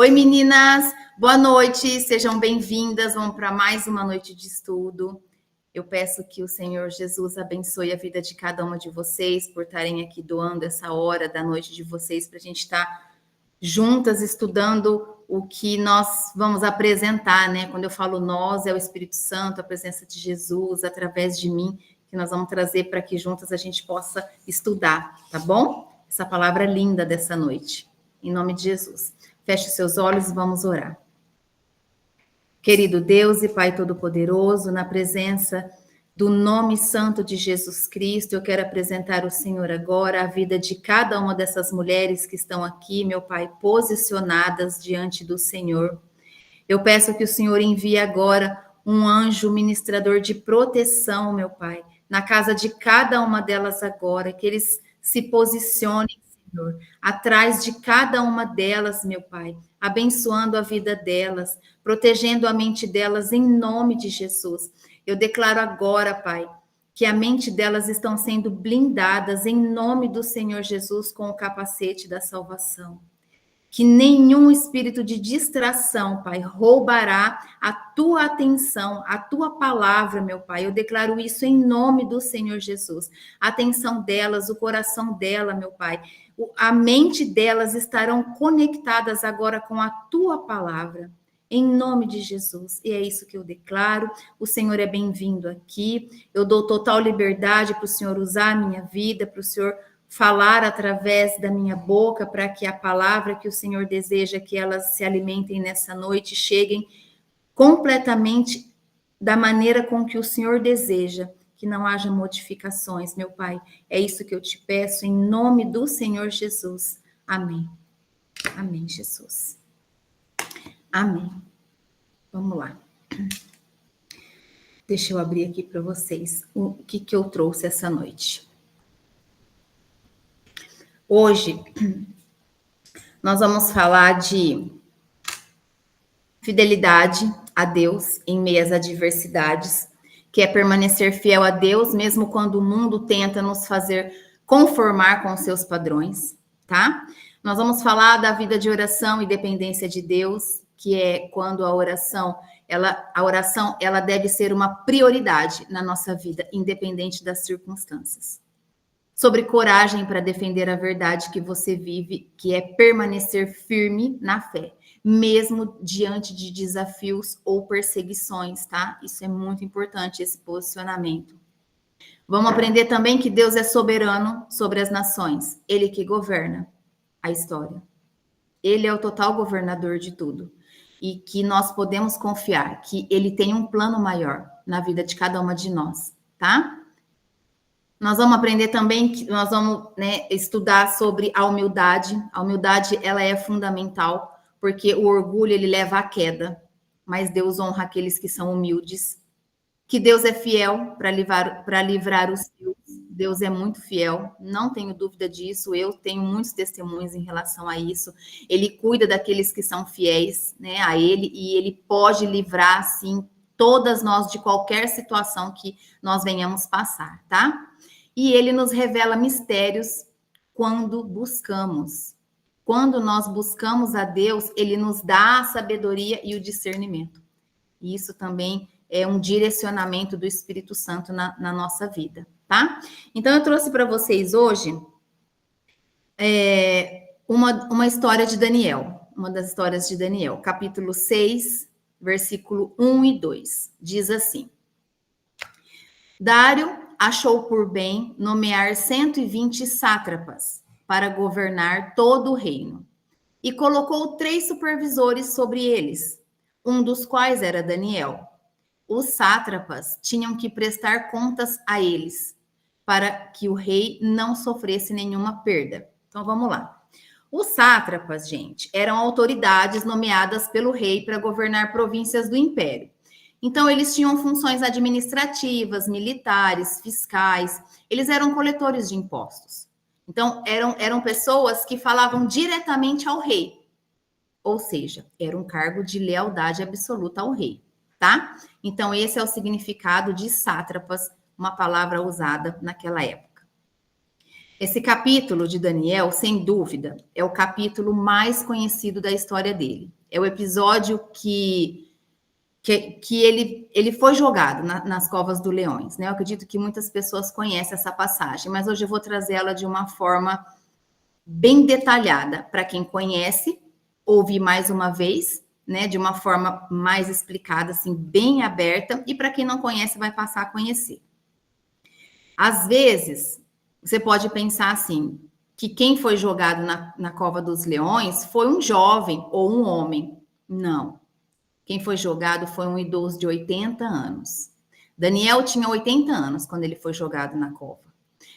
Oi, meninas, boa noite, sejam bem-vindas. Vamos para mais uma noite de estudo. Eu peço que o Senhor Jesus abençoe a vida de cada uma de vocês por estarem aqui doando essa hora da noite de vocês para a gente estar juntas estudando o que nós vamos apresentar, né? Quando eu falo nós, é o Espírito Santo, a presença de Jesus através de mim, que nós vamos trazer para que juntas a gente possa estudar, tá bom? Essa palavra linda dessa noite. Em nome de Jesus. Feche os seus olhos e vamos orar. Querido Deus e Pai Todo-Poderoso, na presença do nome santo de Jesus Cristo, eu quero apresentar ao Senhor agora a vida de cada uma dessas mulheres que estão aqui, meu Pai, posicionadas diante do Senhor. Eu peço que o Senhor envie agora um anjo ministrador de proteção, meu Pai, na casa de cada uma delas agora, que eles se posicionem, Senhor, atrás de cada uma delas, meu Pai, abençoando a vida delas, protegendo a mente delas em nome de Jesus. Eu declaro agora, Pai, que a mente delas estão sendo blindadas em nome do Senhor Jesus com o capacete da salvação. Que nenhum espírito de distração, Pai, roubará a tua atenção, a tua palavra, meu Pai. Eu declaro isso em nome do Senhor Jesus. A atenção delas, o coração dela, meu Pai, a mente delas estarão conectadas agora com a tua palavra. Em nome de Jesus. E é isso que eu declaro. O Senhor é bem-vindo aqui. Eu dou total liberdade para o Senhor usar a minha vida, para o Senhor falar através da minha boca, para que a palavra que o Senhor deseja que elas se alimentem nessa noite cheguem completamente da maneira com que o Senhor deseja, que não haja modificações, meu Pai. É isso que eu te peço em nome do Senhor Jesus. Amém. Amém, Jesus. Amém. Vamos lá. Deixa eu abrir aqui para vocês o que eu trouxe essa noite. Hoje, nós vamos falar de fidelidade a Deus em meio às adversidades, que é permanecer fiel a Deus, mesmo quando o mundo tenta nos fazer conformar com os seus padrões, tá? Nós vamos falar da vida de oração e dependência de Deus, que é quando a oração ela deve ser uma prioridade na nossa vida, independente das circunstâncias. Sobre coragem para defender a verdade que você vive, que é permanecer firme na fé, mesmo diante de desafios ou perseguições, tá? Isso é muito importante, esse posicionamento. Vamos aprender também que Deus é soberano sobre as nações, Ele que governa a história. Ele é o total governador de tudo. E que nós podemos confiar que Ele tem um plano maior na vida de cada uma de nós, tá? Nós vamos aprender também, que nós vamos estudar sobre a humildade. A humildade, ela é fundamental, porque o orgulho, ele leva à queda. Mas Deus honra aqueles que são humildes. Que Deus é fiel para livrar os seus. Deus é muito fiel, não tenho dúvida disso. Eu tenho muitos testemunhos em relação a isso. Ele cuida daqueles que são fiéis, né, a Ele, e Ele pode livrar, sim, todas nós de qualquer situação que nós venhamos passar, tá? E Ele nos revela mistérios quando buscamos. Quando nós buscamos a Deus, Ele nos dá a sabedoria e o discernimento. E isso também é um direcionamento do Espírito Santo na nossa vida, tá? Então, eu trouxe para vocês hoje uma história de Daniel, uma das histórias de Daniel, capítulo 6, versículo 1 e 2. Diz assim: Dário achou por bem nomear 120 sátrapas para governar todo o reino, e colocou 3 supervisores sobre eles, um dos quais era Daniel. Os sátrapas tinham que prestar contas a eles, para que o rei não sofresse nenhuma perda. Então, vamos lá. Os sátrapas, gente, eram autoridades nomeadas pelo rei para governar províncias do império. Então, eles tinham funções administrativas, militares, fiscais. Eles eram coletores de impostos. Então, eram pessoas que falavam diretamente ao rei. Ou seja, era um cargo de lealdade absoluta ao rei, tá? Então, esse é o significado de sátrapas, uma palavra usada naquela época. Esse capítulo de Daniel, sem dúvida, é o capítulo mais conhecido da história dele. É o episódio que ele foi jogado nas covas do leões, né? Eu acredito que muitas pessoas conhecem essa passagem, mas hoje eu vou trazer ela de uma forma bem detalhada para quem conhece, ouvir mais uma vez, né? De uma forma mais explicada, assim, bem aberta, e para quem não conhece, vai passar a conhecer. Às vezes, você pode pensar assim, que quem foi jogado na cova dos leões foi um jovem ou um homem. Não. Quem foi jogado foi um idoso de 80 anos. Daniel tinha 80 anos quando ele foi jogado na cova.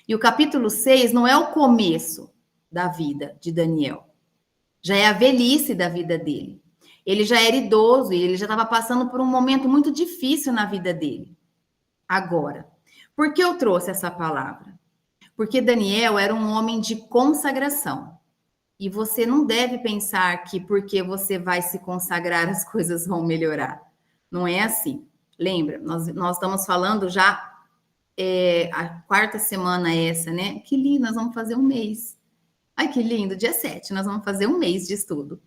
E o capítulo 6 não é o começo da vida de Daniel. Já é a velhice da vida dele. Ele já era idoso e ele já estava passando por um momento muito difícil na vida dele. Agora, por que eu trouxe essa palavra? Porque Daniel era um homem de consagração. E você não deve pensar que porque você vai se consagrar as coisas vão melhorar. Não é assim. Lembra, nós estamos falando já a 4ª semana essa, né? Que lindo, nós vamos fazer um mês. Ai, que lindo, dia 7, nós vamos fazer um mês de estudo.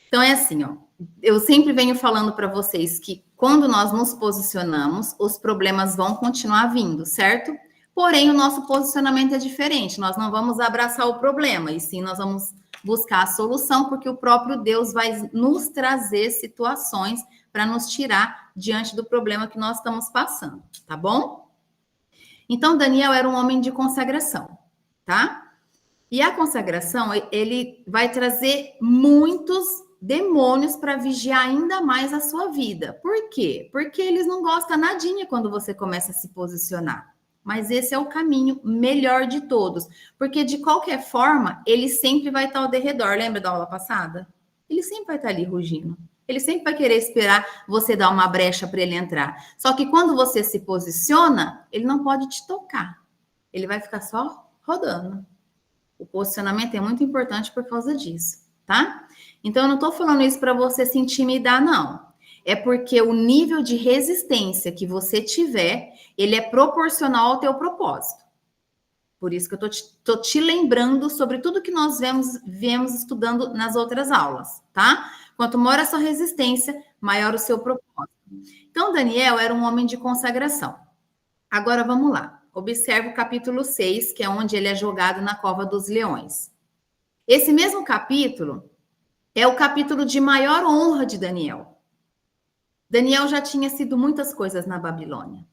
Então é assim, ó. Eu sempre venho falando para vocês que quando nós nos posicionamos, os problemas vão continuar vindo, certo? Porém, o nosso posicionamento é diferente. Nós não vamos abraçar o problema, e sim nós vamos buscar a solução, porque o próprio Deus vai nos trazer situações para nos tirar diante do problema que nós estamos passando, tá bom? Então, Daniel era um homem de consagração, tá? E a consagração, ele vai trazer muitos demônios para vigiar ainda mais a sua vida. Por quê? Porque eles não gostam nadinha quando você começa a se posicionar. Mas esse é o caminho melhor de todos. Porque, de qualquer forma, ele sempre vai estar ao derredor. Lembra da aula passada? Ele sempre vai estar ali rugindo. Ele sempre vai querer esperar você dar uma brecha para ele entrar. Só que quando você se posiciona, ele não pode te tocar. Ele vai ficar só rodando. O posicionamento é muito importante por causa disso, tá? Então, eu não estou falando isso para você se intimidar, não. É porque o nível de resistência que você tiver, ele é proporcional ao teu propósito. Por isso que eu estou te lembrando sobre tudo que nós viemos estudando nas outras aulas, tá? Quanto maior a sua resistência, maior o seu propósito. Então, Daniel era um homem de consagração. Agora, vamos lá. Observe o capítulo 6, que é onde ele é jogado na cova dos leões. Esse mesmo capítulo é o capítulo de maior honra de Daniel. Daniel já tinha sido muitas coisas na Babilônia.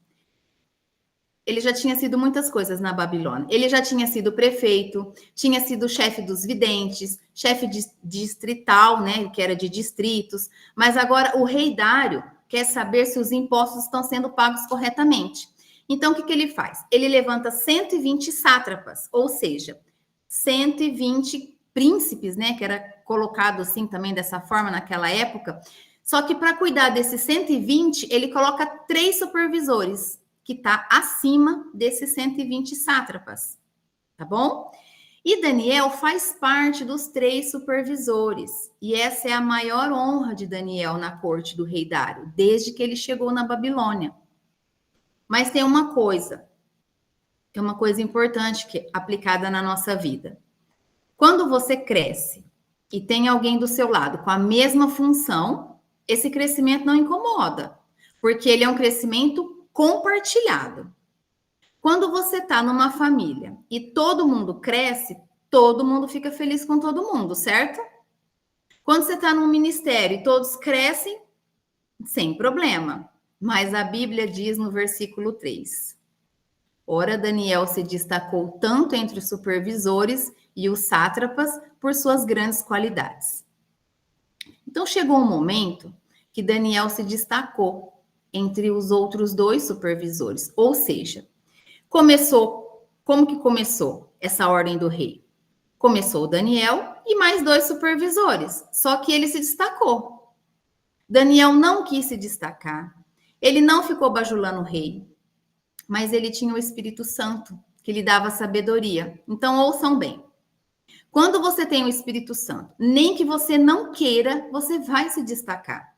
Ele já tinha sido muitas coisas na Babilônia. Ele já tinha sido prefeito, tinha sido chefe dos videntes, chefe distrital, né, que era de distritos. Mas agora o rei Dário quer saber se os impostos estão sendo pagos corretamente. Então, o que ele faz? Ele levanta 120 sátrapas, ou seja, 120 príncipes, né, que era colocado assim também dessa forma naquela época. Só que para cuidar desses 120, ele coloca 3 supervisores, que está acima desses 120 sátrapas, tá bom? E Daniel faz parte dos 3 supervisores, e essa é a maior honra de Daniel na corte do rei Dário, desde que ele chegou na Babilônia. Mas tem uma coisa importante que é aplicada na nossa vida. Quando você cresce e tem alguém do seu lado com a mesma função, esse crescimento não incomoda, porque ele é um crescimento compartilhado. Quando você está numa família e todo mundo cresce, todo mundo fica feliz com todo mundo, certo? Quando você está num ministério e todos crescem, sem problema. Mas a Bíblia diz no versículo 3: ora, Daniel se destacou tanto entre os supervisores e os sátrapas por suas grandes qualidades. Então chegou um momento que Daniel se destacou entre os outros 2 supervisores. Ou seja, como que começou essa ordem do rei? Começou Daniel e mais 2 supervisores, só que ele se destacou. Daniel não quis se destacar, ele não ficou bajulando o rei, mas ele tinha o Espírito Santo, que lhe dava sabedoria. Então, ouçam bem. Quando você tem o Espírito Santo, nem que você não queira, você vai se destacar.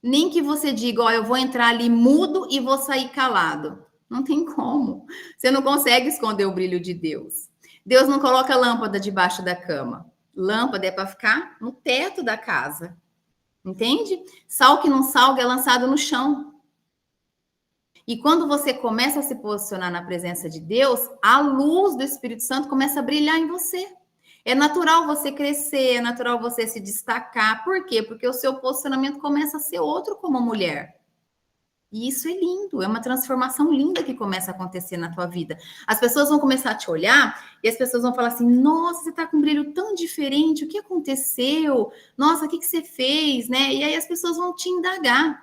Nem que você diga, ó, eu vou entrar ali mudo e vou sair calado. Não tem como. Você não consegue esconder o brilho de Deus. Deus não coloca lâmpada debaixo da cama. Lâmpada é para ficar no teto da casa. Entende? Sal que não salga é lançado no chão. E quando você começa a se posicionar na presença de Deus, a luz do Espírito Santo começa a brilhar em você. É natural você crescer, é natural você se destacar. Por quê? Porque o seu posicionamento começa a ser outro como mulher. E isso é lindo, é uma transformação linda que começa a acontecer na tua vida. As pessoas vão começar a te olhar e as pessoas vão falar assim: nossa, você tá com um brilho tão diferente, o que aconteceu? Nossa, o que você fez, né? E aí as pessoas vão te indagar.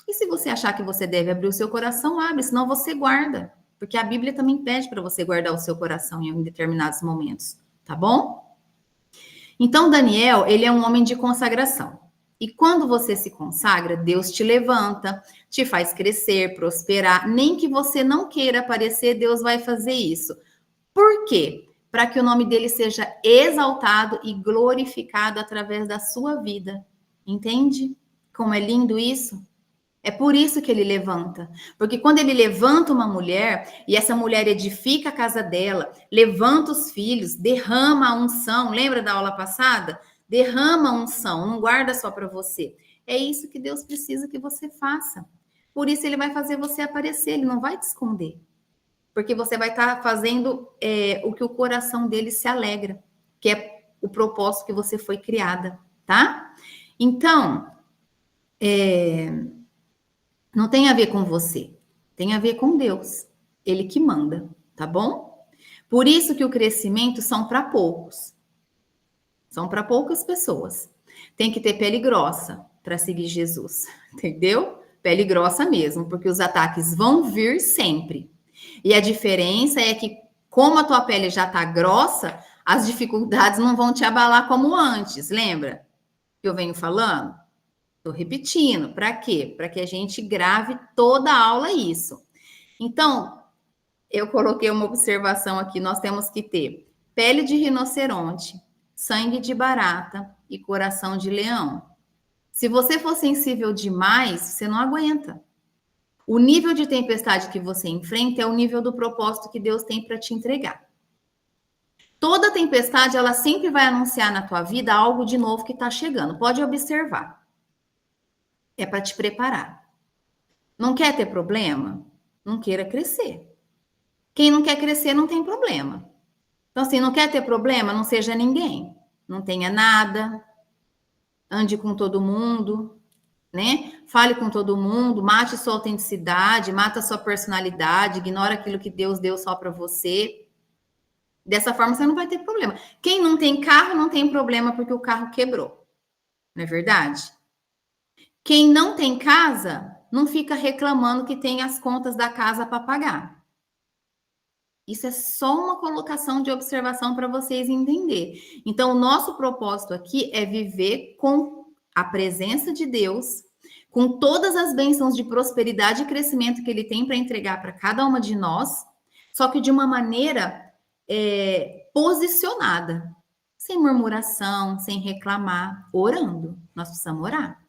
E se você achar que você deve abrir o seu coração, abre, senão você guarda. Porque a Bíblia também pede para você guardar o seu coração em determinados momentos, tá bom? Então, Daniel, ele é um homem de consagração. E quando você se consagra, Deus te levanta, te faz crescer, prosperar. Nem que você não queira aparecer, Deus vai fazer isso. Por quê? Para que o nome dele seja exaltado e glorificado através da sua vida. Entende? Como é lindo isso? É por isso que ele levanta. Porque quando ele levanta uma mulher e essa mulher edifica a casa dela, levanta os filhos, derrama a unção, lembra da aula passada? Derrama a unção, não guarda só para você. É isso que Deus precisa que você faça. Por isso ele vai fazer você aparecer, ele não vai te esconder. Porque você vai estar fazendo o que o coração dele se alegra, que é o propósito que você foi criada, tá? Então, não tem a ver com você, tem a ver com Deus. Ele que manda, tá bom? Por isso que o crescimento são para poucos. São para poucas pessoas. Tem que ter pele grossa para seguir Jesus, entendeu? Pele grossa mesmo, porque os ataques vão vir sempre. E a diferença é que, como a tua pele já tá grossa, as dificuldades não vão te abalar como antes, lembra? Que eu venho falando? Estou repetindo, para quê? Para que a gente grave toda a aula isso. Então, eu coloquei uma observação aqui, nós temos que ter pele de rinoceronte, sangue de barata e coração de leão. Se você for sensível demais, você não aguenta. O nível de tempestade que você enfrenta é o nível do propósito que Deus tem para te entregar. Toda tempestade, ela sempre vai anunciar na tua vida algo de novo que está chegando. Pode observar. É para te preparar. Não quer ter problema? Não queira crescer. Quem não quer crescer não tem problema. Então, assim, não quer ter problema? Não seja ninguém. Não tenha nada. Ande com todo mundo, né? Fale com todo mundo, mate sua autenticidade, mata sua personalidade, ignora aquilo que Deus deu só para você. Dessa forma, você não vai ter problema. Quem não tem carro, não tem problema porque o carro quebrou. Não é verdade? Quem não tem casa, não fica reclamando que tem as contas da casa para pagar. Isso é só uma colocação de observação para vocês entenderem. Então, o nosso propósito aqui é viver com a presença de Deus, com todas as bênçãos de prosperidade e crescimento que Ele tem para entregar para cada uma de nós, só que de uma maneira posicionada, sem murmuração, sem reclamar, orando. Nós precisamos orar.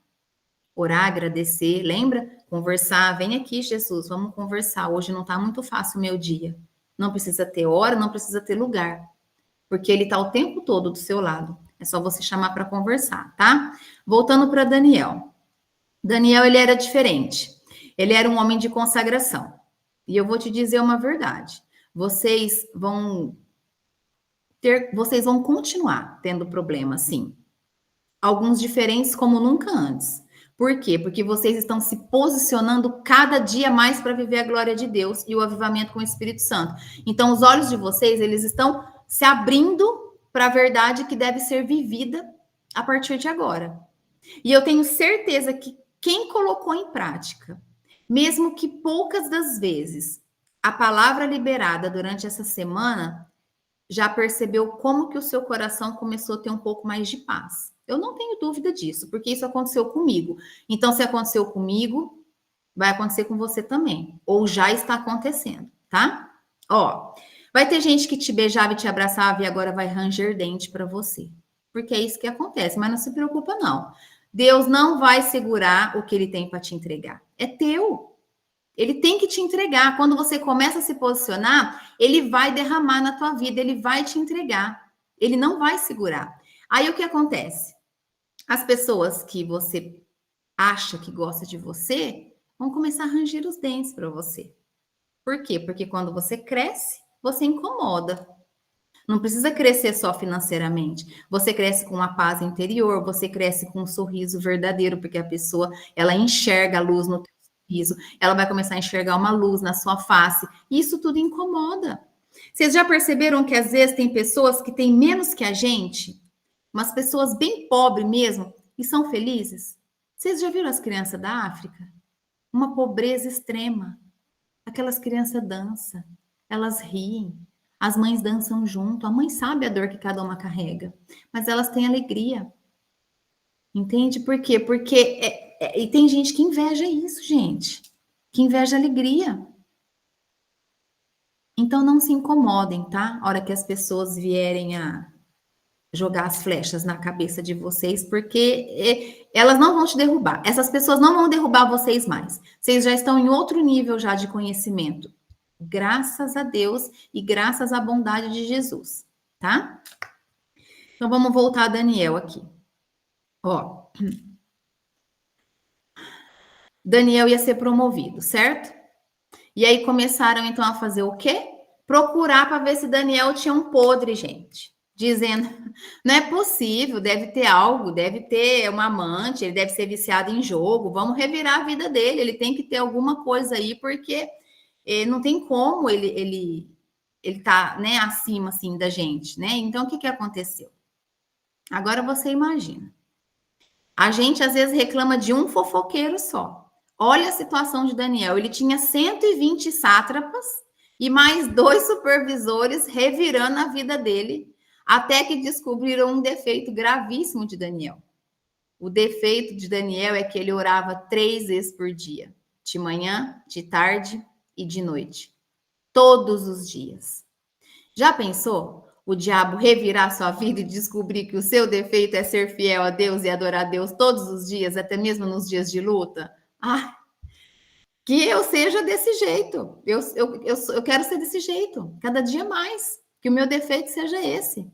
Orar, agradecer, lembra? Conversar, vem aqui, Jesus, vamos conversar. Hoje não está muito fácil o meu dia. Não precisa ter hora, não precisa ter lugar. Porque ele está o tempo todo do seu lado. É só você chamar para conversar, tá? Voltando para Daniel. Daniel, ele era diferente. Ele era um homem de consagração. E eu vou te dizer uma verdade. Vocês vão continuar tendo problemas, sim. Alguns diferentes como nunca antes. Por quê? Porque vocês estão se posicionando cada dia mais para viver a glória de Deus e o avivamento com o Espírito Santo. Então, os olhos de vocês, eles estão se abrindo para a verdade que deve ser vivida a partir de agora. E eu tenho certeza que quem colocou em prática, mesmo que poucas das vezes, a palavra liberada durante essa semana, já percebeu como que o seu coração começou a ter um pouco mais de paz. Eu não tenho dúvida disso, porque isso aconteceu comigo. Então, se aconteceu comigo, vai acontecer com você também. Ou já está acontecendo, tá? Ó, vai ter gente que te beijava e te abraçava e agora vai ranger dente para você. Porque é isso que acontece, mas não se preocupa não. Deus não vai segurar o que ele tem para te entregar. É teu. Ele tem que te entregar. Quando você começa a se posicionar, ele vai derramar na tua vida, ele vai te entregar. Ele não vai segurar. Aí o que acontece? As pessoas que você acha que gosta de você vão começar a ranger os dentes para você. Por quê? Porque quando você cresce, você incomoda. Não precisa crescer só financeiramente. Você cresce com uma paz interior, você cresce com um sorriso verdadeiro, porque a pessoa, ela enxerga a luz no teu sorriso, ela vai começar a enxergar uma luz na sua face. Isso tudo incomoda. Vocês já perceberam que às vezes tem pessoas que têm menos que a gente, umas pessoas bem pobres mesmo, e são felizes? Vocês já viram as crianças da África? Uma pobreza extrema. Aquelas crianças dançam, elas riem, as mães dançam junto, a mãe sabe a dor que cada uma carrega, mas elas têm alegria. Entende? Por quê? Porque e tem gente que inveja isso, gente, que inveja a alegria. Então não se incomodem, tá? A hora que as pessoas vierem a jogar as flechas na cabeça de vocês, porque elas não vão te derrubar. Essas pessoas não vão derrubar vocês mais. Vocês já estão em outro nível já de conhecimento. Graças a Deus e graças à bondade de Jesus, tá? Então vamos voltar a Daniel aqui. Ó, Daniel ia ser promovido, certo? E aí começaram então a fazer o quê? Procurar para ver se Daniel tinha um podre, gente. Dizendo, não é possível, deve ter algo, deve ter uma amante, ele deve ser viciado em jogo, vamos revirar a vida dele, ele tem que ter alguma coisa aí, porque não tem como ele tá, né, acima, assim, da gente, né? Então, o que aconteceu? Agora você imagina. A gente, às vezes, reclama de um fofoqueiro só. Olha a situação de Daniel. Ele tinha 120 sátrapas e mais 2 supervisores revirando a vida dele, até que descobriram um defeito gravíssimo de Daniel. O defeito de Daniel é que ele orava 3 vezes por dia. De manhã, de tarde e de noite. Todos os dias. Já pensou? O diabo revirar sua vida e descobrir que o seu defeito é ser fiel a Deus e adorar a Deus todos os dias, até mesmo nos dias de luta? Ah, que eu seja desse jeito. Eu quero ser desse jeito, cada dia mais. Que o meu defeito seja esse.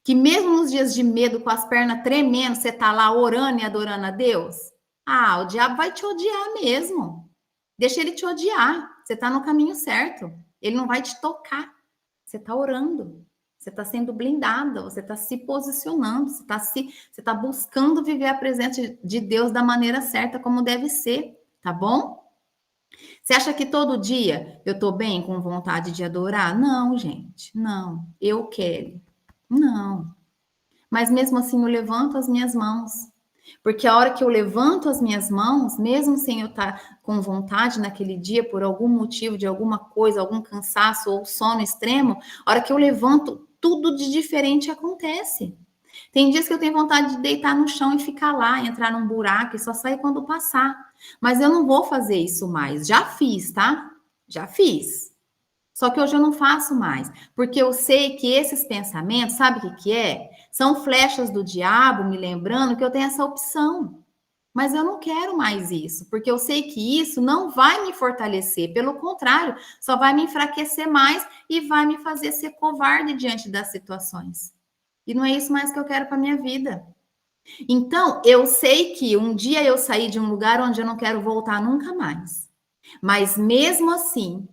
Que mesmo nos dias de medo, com as pernas tremendo, você tá lá orando e adorando a Deus? Ah, o diabo vai te odiar mesmo. Deixa ele te odiar. Você tá no caminho certo. Ele não vai te tocar. Você está orando, você está sendo blindada, você está se posicionando, você está buscando viver a presença de Deus da maneira certa, como deve ser, tá bom? Você acha que todo dia eu estou bem, com vontade de adorar? Não, gente, não. Eu quero. Não. Mas mesmo assim eu levanto as minhas mãos. Porque a hora que eu levanto as minhas mãos, mesmo sem eu estar com vontade naquele dia, por algum motivo, de alguma coisa, algum cansaço ou sono extremo, a hora que eu levanto, tudo de diferente acontece. Tem dias que eu tenho vontade de deitar no chão e ficar lá, entrar num buraco e só sair quando passar. Mas eu não vou fazer isso mais. Já fiz, tá? Já fiz. Só que hoje eu não faço mais, porque eu sei que esses pensamentos, sabe o que é? São flechas do diabo me lembrando que eu tenho essa opção. Mas eu não quero mais isso, porque eu sei que isso não vai me fortalecer, pelo contrário, só vai me enfraquecer mais e vai me fazer ser covarde diante das situações. E não é isso mais que eu quero para minha vida. Então, eu sei que um dia eu saí de um lugar onde eu não quero voltar nunca mais. Mas mesmo assim,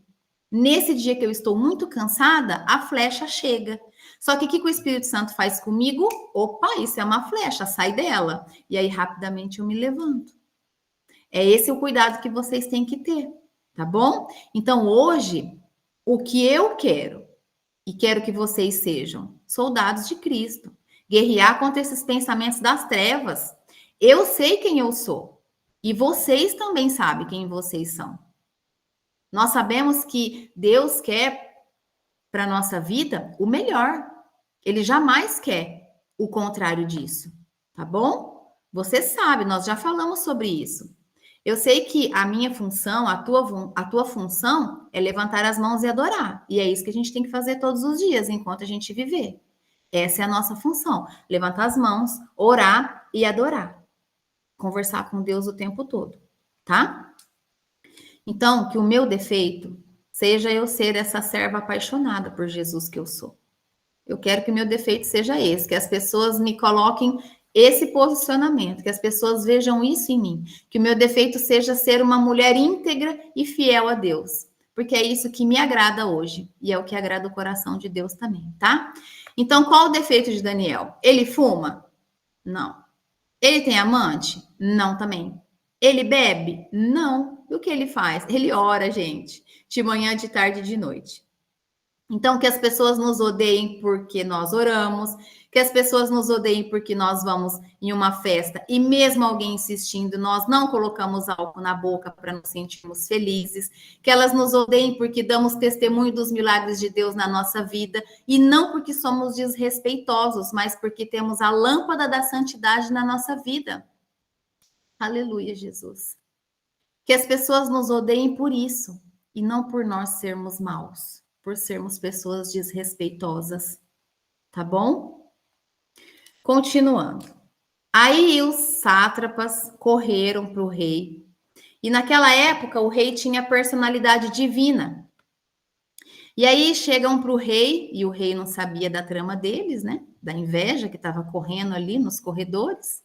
nesse dia que eu estou muito cansada, a flecha chega. Só que o que o Espírito Santo faz comigo? Opa, isso é uma flecha, sai dela. E aí, rapidamente, eu me levanto. É esse o cuidado que vocês têm que ter, tá bom? Então, hoje, o que eu quero, e quero que vocês sejam soldados de Cristo, guerrear contra esses pensamentos das trevas. Eu sei quem eu sou. E vocês também sabem quem vocês são. Nós sabemos que Deus quer para a nossa vida o melhor. Ele jamais quer o contrário disso, tá bom? Você sabe, nós já falamos sobre isso. Eu sei que a minha função, a tua função é levantar as mãos e adorar. E é isso que a gente tem que fazer todos os dias, enquanto a gente viver. Essa é a nossa função. Levantar as mãos, orar e adorar. Conversar com Deus o tempo todo, tá? Então, que o meu defeito seja eu ser essa serva apaixonada por Jesus que eu sou. Eu quero que o meu defeito seja esse, que as pessoas me coloquem esse posicionamento, que as pessoas vejam isso em mim, que o meu defeito seja ser uma mulher íntegra e fiel a Deus, porque é isso que me agrada hoje e é o que agrada o coração de Deus também, tá? Então, qual o defeito de Daniel? Ele fuma? Não. Ele tem amante? Não, também. Ele bebe? Não. E o que ele faz? Ele ora, gente, de manhã, de tarde e de noite. Então, que as pessoas nos odeiem porque nós oramos, que as pessoas nos odeiem porque nós vamos em uma festa e mesmo alguém insistindo, nós não colocamos álcool na boca para nos sentirmos felizes, que elas nos odeiem porque damos testemunho dos milagres de Deus na nossa vida e não porque somos desrespeitosos, mas porque temos a lâmpada da santidade na nossa vida. Aleluia, Jesus. Que as pessoas nos odeiem por isso e não por nós sermos maus, por sermos pessoas desrespeitosas, tá bom? Continuando. Aí os sátrapas correram para o rei. E naquela época o rei tinha personalidade divina. E aí chegam para o rei, e o rei não sabia da trama deles, né? Da inveja que estava correndo ali nos corredores.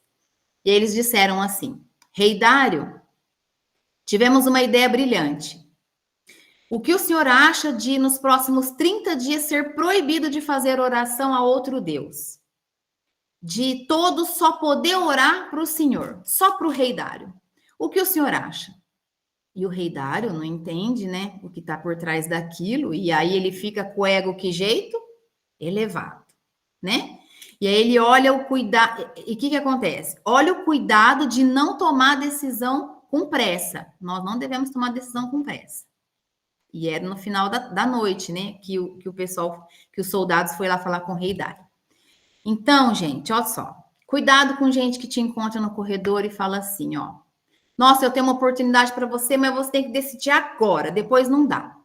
E eles disseram assim: Rei Dário, tivemos uma ideia brilhante. O que o senhor acha de, nos próximos 30 dias, ser proibido de fazer oração a outro Deus? De todos só poder orar para o senhor, só para o rei Dário. O que o senhor acha? E o rei Dário não entende, né, o que está por trás daquilo, e aí ele fica com o ego que jeito? Elevado, né? E aí ele olha o cuidado, e o que acontece? Olha o cuidado de não tomar decisão com pressa. Nós não devemos tomar decisão com pressa. E era no final da noite, né? Que o pessoal, que os soldados foi lá falar com o rei Dário. Então, gente, olha só. Cuidado com gente que te encontra no corredor e fala assim, ó. Nossa, eu tenho uma oportunidade para você, mas você tem que decidir agora, depois não dá.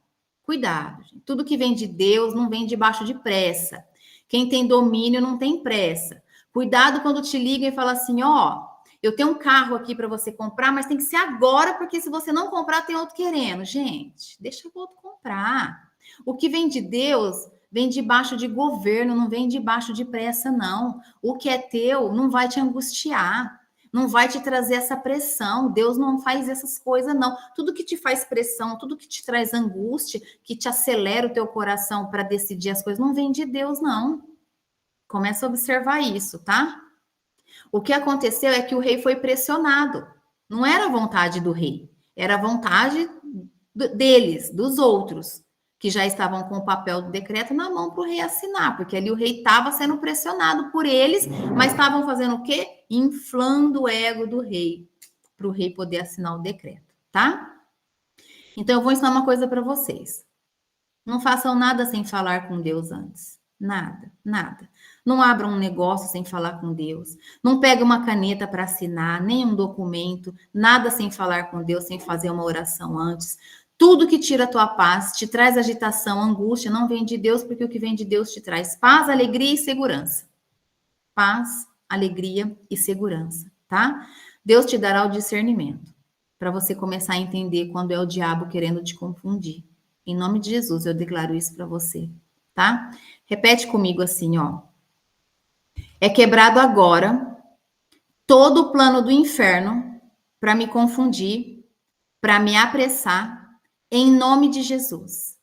Cuidado, gente. Tudo que vem de Deus não vem debaixo de pressa. Quem tem domínio não tem pressa. Cuidado quando te ligam e falam assim, ó, eu tenho um carro aqui para você comprar, mas tem que ser agora, porque se você não comprar, tem outro querendo. Gente, deixa o outro comprar. O que vem de Deus vem debaixo de governo, não vem debaixo de pressa, não. O que é teu não vai te angustiar, não vai te trazer essa pressão. Deus não faz essas coisas, não. Tudo que te faz pressão, tudo que te traz angústia, que te acelera o teu coração para decidir as coisas, não vem de Deus, não. Começa a observar isso, tá? O que aconteceu é que o rei foi pressionado. Não era a vontade do rei, era a vontade deles, dos outros, que já estavam com o papel do decreto na mão para o rei assinar, porque ali o rei estava sendo pressionado por eles, mas estavam fazendo o quê? Inflando o ego do rei, para o rei poder assinar o decreto, tá? Então, eu vou ensinar uma coisa para vocês. Não façam nada sem falar com Deus antes. Nada, nada. Não abram um negócio sem falar com Deus. Não pegue uma caneta para assinar, nem um documento, nada sem falar com Deus, sem fazer uma oração antes. Tudo que tira a tua paz, te traz agitação, angústia, não vem de Deus, porque o que vem de Deus te traz paz, alegria e segurança. Paz, alegria e segurança, tá? Deus te dará o discernimento para você começar a entender quando é o diabo querendo te confundir. Em nome de Jesus, eu declaro isso para você, tá? Repete comigo assim, ó. É quebrado agora todo o plano do inferno para me confundir, para me apressar, em nome de Jesus.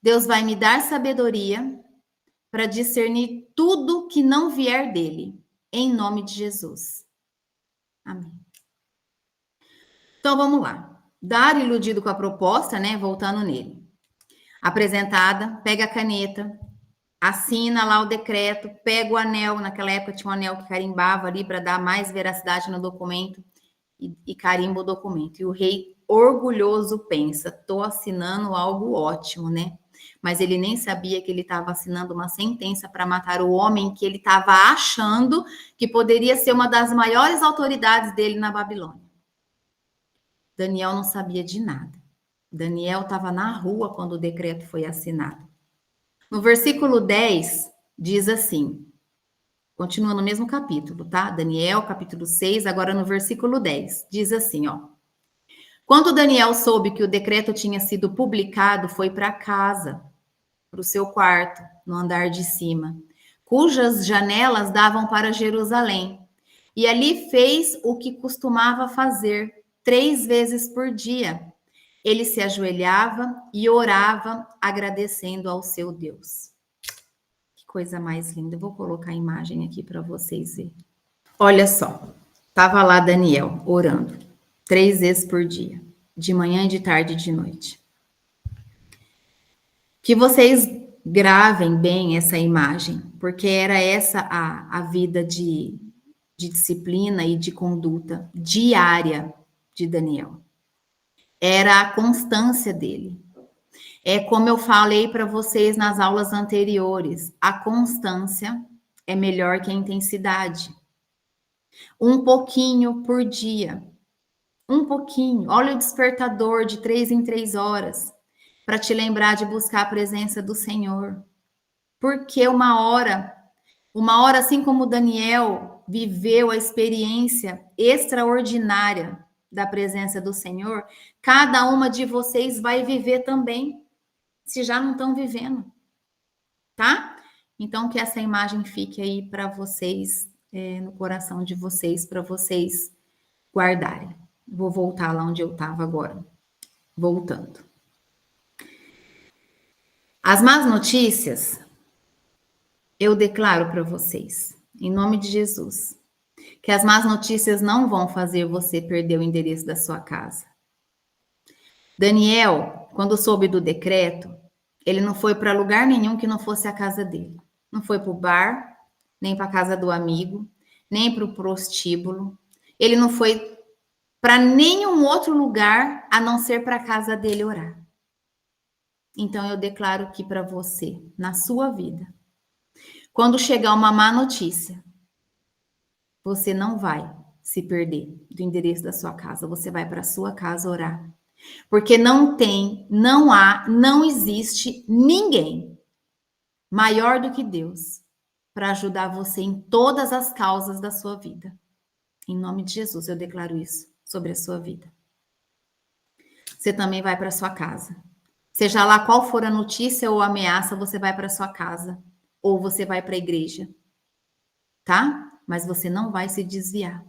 Deus vai me dar sabedoria para discernir tudo que não vier dele, em nome de Jesus. Amém. Então vamos lá. Dário, iludido com a proposta, né? Voltando nele. Apresentada, pega a caneta, assina lá o decreto, pega o anel. Naquela época tinha um anel que carimbava ali para dar mais veracidade no documento e carimba o documento. E o rei, orgulhoso, pensa: estou assinando algo ótimo, né? Mas ele nem sabia que ele estava assinando uma sentença para matar o homem que ele estava achando que poderia ser uma das maiores autoridades dele na Babilônia. Daniel não sabia de nada. Daniel estava na rua quando o decreto foi assinado. No versículo 10, diz assim, continua no mesmo capítulo, tá? Daniel, capítulo 6, agora no versículo 10, diz assim, ó. Quando Daniel soube que o decreto tinha sido publicado, foi para casa, para o seu quarto, no andar de cima, cujas janelas davam para Jerusalém. E ali fez o que costumava fazer 3 vezes por dia. Ele se ajoelhava e orava, agradecendo ao seu Deus. Que coisa mais linda. Eu vou colocar a imagem aqui para vocês verem. Olha só, estava lá Daniel orando 3 vezes por dia, de manhã, de tarde e de noite. Que vocês gravem bem essa imagem, porque era essa a vida de disciplina e de conduta diária de Daniel. Era a constância dele. É como eu falei para vocês nas aulas anteriores, a constância é melhor que a intensidade. Um pouquinho por dia. Um pouquinho. Olha o despertador de 3 em 3 horas para te lembrar de buscar a presença do Senhor. Porque uma hora assim como Daniel viveu a experiência extraordinária da presença do Senhor, cada uma de vocês vai viver também, se já não estão vivendo, tá? Então, que essa imagem fique aí para vocês, no coração de vocês, para vocês guardarem. Vou voltar lá onde eu estava agora. Voltando. As más notícias, eu declaro para vocês, em nome de Jesus, que as más notícias não vão fazer você perder o endereço da sua casa. Daniel, quando soube do decreto, ele não foi para lugar nenhum que não fosse a casa dele. Não foi para o bar, nem para a casa do amigo, nem para o prostíbulo. Ele não foi para nenhum outro lugar a não ser para a casa dele orar. Então eu declaro aqui para você, na sua vida, quando chegar uma má notícia, você não vai se perder do endereço da sua casa. Você vai para a sua casa orar. Porque não tem, não há, não existe ninguém maior do que Deus para ajudar você em todas as causas da sua vida. Em nome de Jesus, eu declaro isso sobre a sua vida. Você também vai para a sua casa. Seja lá qual for a notícia ou a ameaça, você vai para a sua casa. Ou você vai para a igreja. Tá? Mas você não vai se desviar.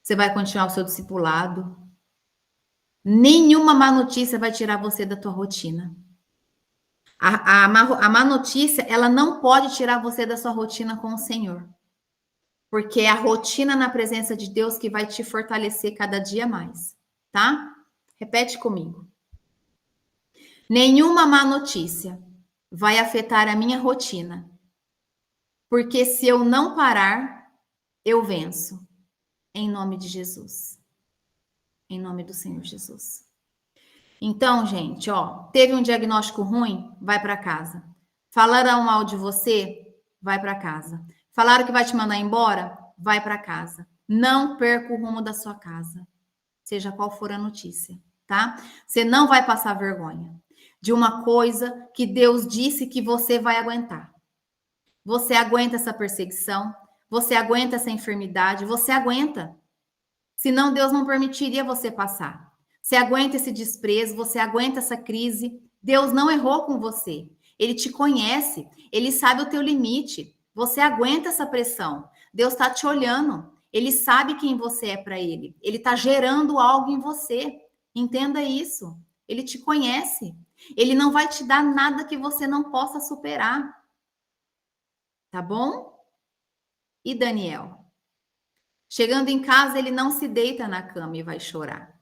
Você vai continuar o seu discipulado. Nenhuma má notícia vai tirar você da tua rotina. A má notícia, ela não pode tirar você da sua rotina com o Senhor. Porque é a rotina na presença de Deus que vai te fortalecer cada dia mais. Tá? Repete comigo. Nenhuma má notícia vai afetar a minha rotina. Porque se eu não parar, eu venço. Em nome de Jesus. Em nome do Senhor Jesus. Então, gente, ó, teve um diagnóstico ruim? Vai para casa. Falaram mal de você? Vai para casa. Falaram que vai te mandar embora? Vai para casa. Não perca o rumo da sua casa. Seja qual for a notícia, tá? Você não vai passar vergonha de uma coisa que Deus disse que você vai aguentar. Você aguenta essa perseguição, você aguenta essa enfermidade, você aguenta. Senão Deus não permitiria você passar. Você aguenta esse desprezo, você aguenta essa crise. Deus não errou com você. Ele te conhece, ele sabe o teu limite. Você aguenta essa pressão. Deus está te olhando. Ele sabe quem você é para ele. Ele está gerando algo em você. Entenda isso. Ele te conhece. Ele não vai te dar nada que você não possa superar. Tá bom? E Daniel? Chegando em casa, ele não se deita na cama e vai chorar.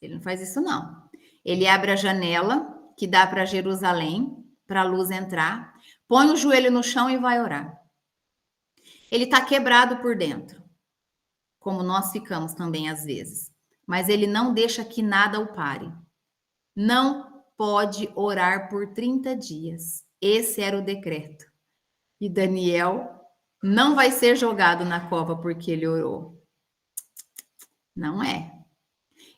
Ele não faz isso, não. Ele abre a janela que dá para Jerusalém, para a luz entrar, põe o joelho no chão e vai orar. Ele está quebrado por dentro, como nós ficamos também às vezes. Mas ele não deixa que nada o pare. Não pode orar por 30 dias. Esse era o decreto. E Daniel não vai ser jogado na cova porque ele orou. Não é.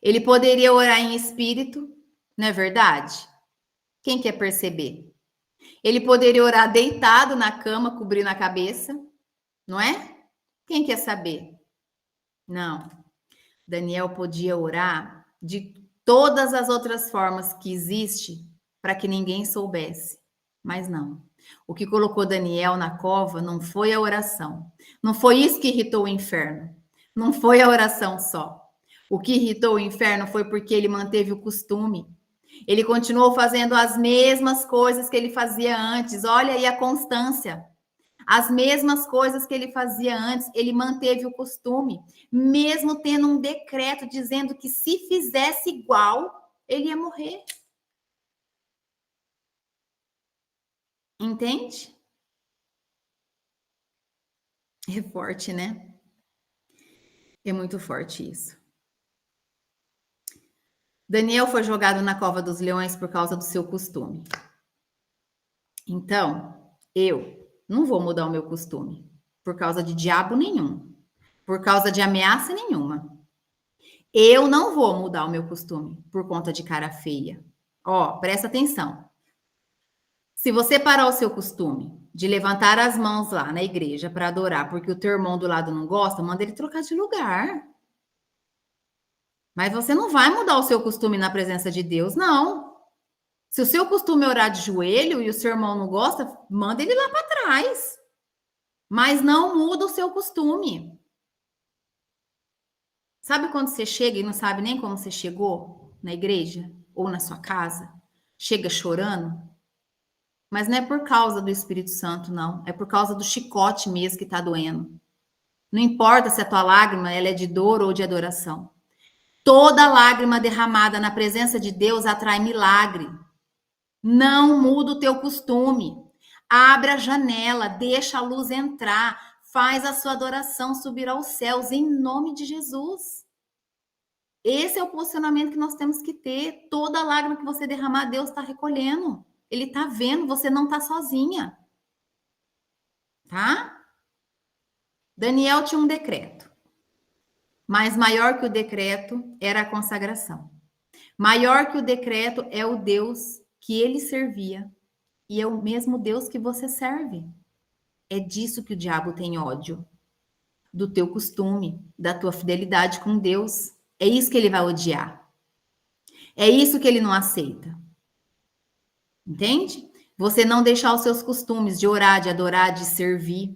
Ele poderia orar em espírito, não é verdade? Quem quer perceber? Ele poderia orar deitado na cama, cobrindo a cabeça, não é? Quem quer saber? Não. Daniel podia orar de todas as outras formas que existe para que ninguém soubesse, mas não. O que colocou Daniel na cova não foi a oração. Não foi isso que irritou o inferno. Não foi a oração só. O que irritou o inferno foi porque ele manteve o costume. Ele continuou fazendo as mesmas coisas que ele fazia antes. Olha aí a constância. As mesmas coisas que ele fazia antes, ele manteve o costume, mesmo tendo um decreto dizendo que se fizesse igual, ele ia morrer. Entende? É forte, né? É muito forte isso. Daniel foi jogado na cova dos leões por causa do seu costume. Então, eu não vou mudar o meu costume por causa de diabo nenhum, por causa de ameaça nenhuma. Eu não vou mudar o meu costume por conta de cara feia. Ó, presta atenção. Se você parar o seu costume de levantar as mãos lá na igreja para adorar porque o teu irmão do lado não gosta, manda ele trocar de lugar. Mas você não vai mudar o seu costume na presença de Deus, não. Se o seu costume é orar de joelho e o seu irmão não gosta, manda ele lá para trás. Mas não muda o seu costume. Sabe quando você chega e não sabe nem como você chegou na igreja ou na sua casa? Chega chorando? Mas não é por causa do Espírito Santo, não. É por causa do chicote mesmo que está doendo. Não importa se a tua lágrima ela é de dor ou de adoração. Toda lágrima derramada na presença de Deus atrai milagre. Não muda o teu costume. Abre a janela, deixa a luz entrar. Faz a sua adoração subir aos céus em nome de Jesus. Esse é o posicionamento que nós temos que ter. Toda lágrima que você derramar, Deus está recolhendo. Ele está vendo, você não está sozinha. Tá? Daniel tinha um decreto. Mas maior que o decreto era a consagração. Maior que o decreto é o Deus que ele servia. E é o mesmo Deus que você serve. É disso que o diabo tem ódio. Do teu costume, da tua fidelidade com Deus. É isso que ele vai odiar. É isso que ele não aceita. Entende? Você não deixar os seus costumes de orar, de adorar, de servir.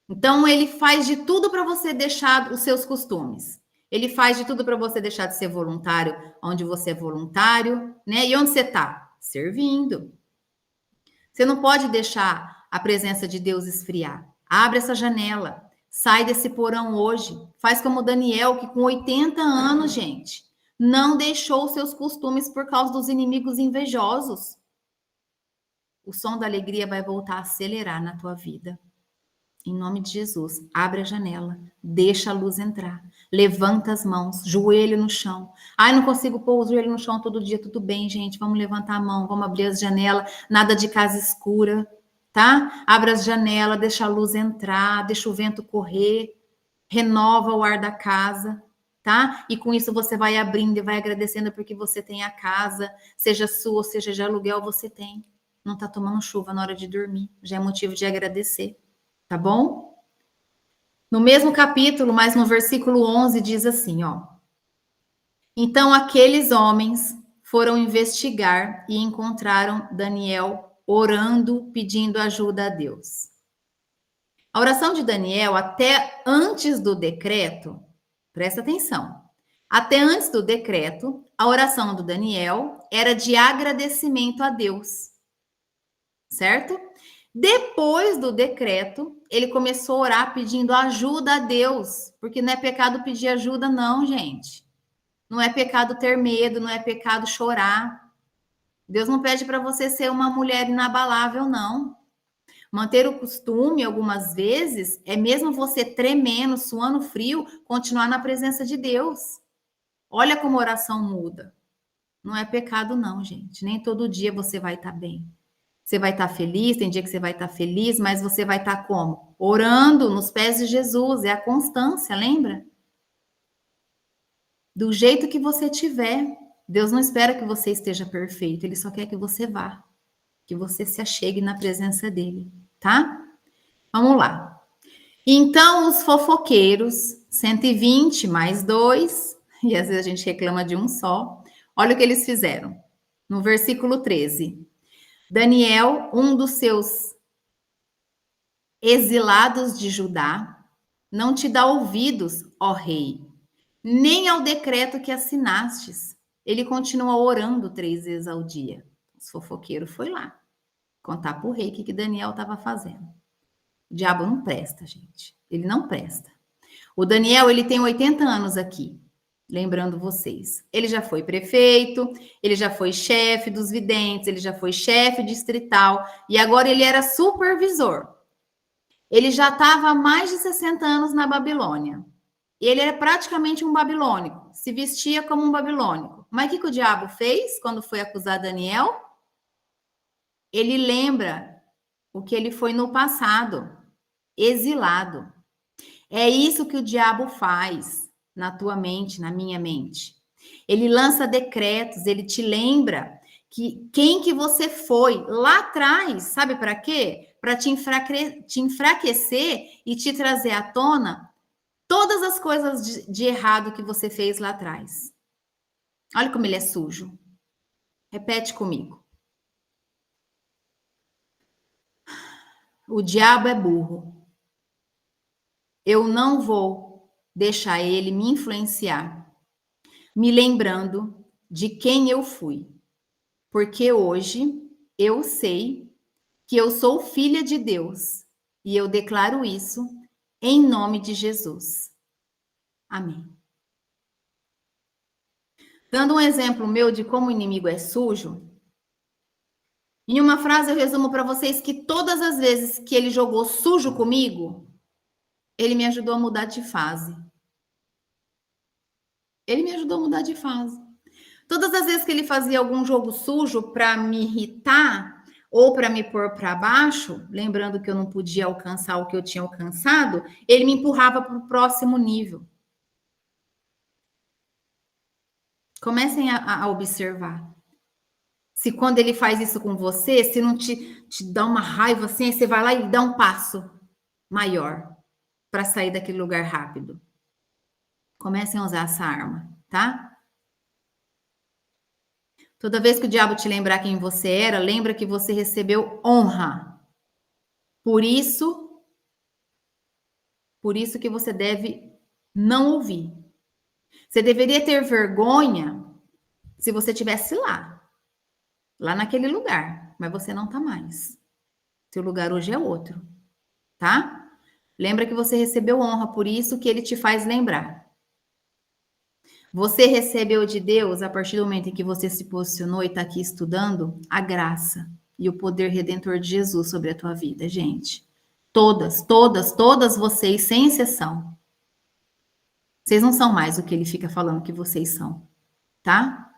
Então, ele faz de tudo para você deixar os seus costumes. Ele faz de tudo para você deixar de ser voluntário, onde você é voluntário, né? E onde você está? Servindo. Você não pode deixar a presença de Deus esfriar. Abre essa janela. Sai desse porão hoje. Faz como Daniel, que com 80 anos, gente, não deixou os seus costumes por causa dos inimigos invejosos. O som da alegria vai voltar a acelerar na tua vida. Em nome de Jesus, abre a janela, deixa a luz entrar, levanta as mãos, joelho no chão. Ai, não consigo pôr o joelho no chão todo dia, tudo bem, gente, vamos levantar a mão, vamos abrir as janelas, nada de casa escura, tá? Abre as janelas, deixa a luz entrar, deixa o vento correr, renova o ar da casa, tá? E com isso você vai abrindo e vai agradecendo porque você tem a casa, seja sua, seja de aluguel, você tem. Não tá tomando chuva na hora de dormir, já é motivo de agradecer. Tá bom? No mesmo capítulo, mas no versículo 11, diz assim, ó. Então aqueles homens foram investigar e encontraram Daniel orando, pedindo ajuda a Deus. A oração de Daniel, até antes do decreto, presta atenção, até antes do decreto, a oração do Daniel era de agradecimento a Deus, certo? Depois do decreto, ele começou a orar pedindo ajuda a Deus, porque não é pecado pedir ajuda, não, gente. Não é pecado ter medo, não é pecado chorar. Deus não pede para você ser uma mulher inabalável, não. Manter o costume, algumas vezes, é mesmo você tremendo, suando frio, continuar na presença de Deus. Olha como a oração muda. Não é pecado, não, gente. Nem todo dia você vai estar bem. Você vai estar feliz, tem dia que você vai estar feliz, mas você vai estar como? Orando nos pés de Jesus, é a constância, lembra? Do jeito que você tiver. Deus não espera que você esteja perfeito, Ele só quer que você vá, que você se achegue na presença dEle, tá? Vamos lá. Então os fofoqueiros 120 mais 2, e às vezes a gente reclama de um só. Olha o que eles fizeram. No versículo 13. Daniel, um dos seus exilados de Judá, não te dá ouvidos, ó rei, nem ao decreto que assinastes. Ele continua orando 3 vezes ao dia. Os fofoqueiros foi lá contar para o rei o que Daniel estava fazendo. O diabo não presta, gente. Ele não presta. O Daniel, ele tem 80 anos aqui, lembrando vocês. Ele já foi prefeito, ele já foi chefe dos videntes, ele já foi chefe distrital e agora ele era supervisor. Ele já estava há mais de 60 anos na Babilônia. Ele era praticamente um babilônico, se vestia como um babilônico. Mas o que o diabo fez quando foi acusar Daniel? Ele lembra o que ele foi no passado, exilado. É isso que o diabo faz na tua mente, na minha mente. Ele lança decretos, ele te lembra que quem que você foi lá atrás, sabe para quê? Para te enfraquecer e te trazer à tona todas as coisas de errado que você fez lá atrás. Olha como ele é sujo. Repete comigo. O diabo é burro. Eu não vou deixar ele me influenciar, me lembrando de quem eu fui. Porque hoje eu sei que eu sou filha de Deus e eu declaro isso em nome de Jesus. Amém. Dando um exemplo meu de como o inimigo é sujo, em uma frase eu resumo para vocês que todas as vezes que ele jogou sujo comigo, ele me ajudou a mudar de fase. Ele me ajudou a mudar de fase. Todas as vezes que ele fazia algum jogo sujo para me irritar ou para me pôr para baixo, lembrando que eu não podia alcançar o que eu tinha alcançado, ele me empurrava para o próximo nível. Comecem a observar. Se quando ele faz isso com você, se não te dá uma raiva assim, aí você vai lá e dá um passo maior para sair daquele lugar rápido. Comecem a usar essa arma, tá? Toda vez que o diabo te lembrar quem você era, lembra que você recebeu honra. Por isso que você deve não ouvir. Você deveria ter vergonha se você estivesse lá naquele lugar, mas você não está mais. Seu lugar hoje é outro, tá? Lembra que você recebeu honra, por isso que ele te faz lembrar. Você recebeu de Deus, a partir do momento em que você se posicionou e está aqui estudando, a graça e o poder redentor de Jesus sobre a tua vida, gente. Todas vocês, sem exceção. Vocês não são mais o que ele fica falando que vocês são, tá?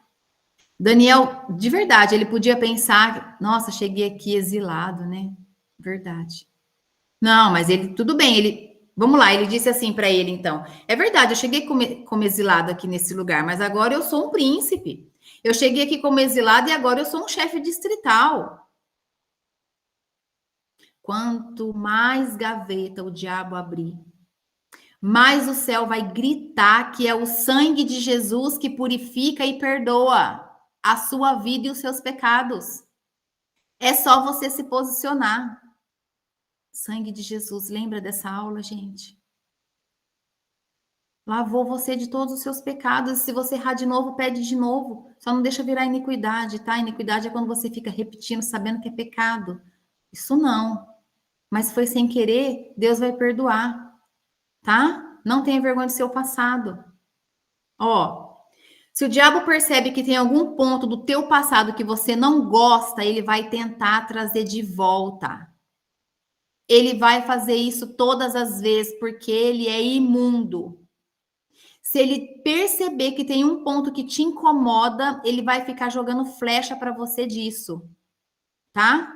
Daniel, de verdade, ele podia pensar, nossa, cheguei aqui exilado, né? Verdade. Não, mas ele, tudo bem, vamos lá, ele disse assim para ele, então, é verdade, eu cheguei como exilado aqui nesse lugar, mas agora eu sou um príncipe. Eu cheguei aqui como exilado e agora eu sou um chefe distrital. Quanto mais gaveta o diabo abrir, mais o céu vai gritar que é o sangue de Jesus que purifica e perdoa a sua vida e os seus pecados. É só você se posicionar. Sangue de Jesus, lembra dessa aula, gente? Lavou você de todos os seus pecados. Se você errar de novo, pede de novo. Só não deixa virar iniquidade, tá? Iniquidade é quando você fica repetindo, sabendo que é pecado. Isso não. Mas foi sem querer, Deus vai perdoar, tá? Não tenha vergonha do seu passado. Ó, se o diabo percebe que tem algum ponto do teu passado que você não gosta, ele vai tentar trazer de volta. Ele vai fazer isso todas as vezes, porque ele é imundo. Se ele perceber que tem um ponto que te incomoda, ele vai ficar jogando flecha para você disso, tá?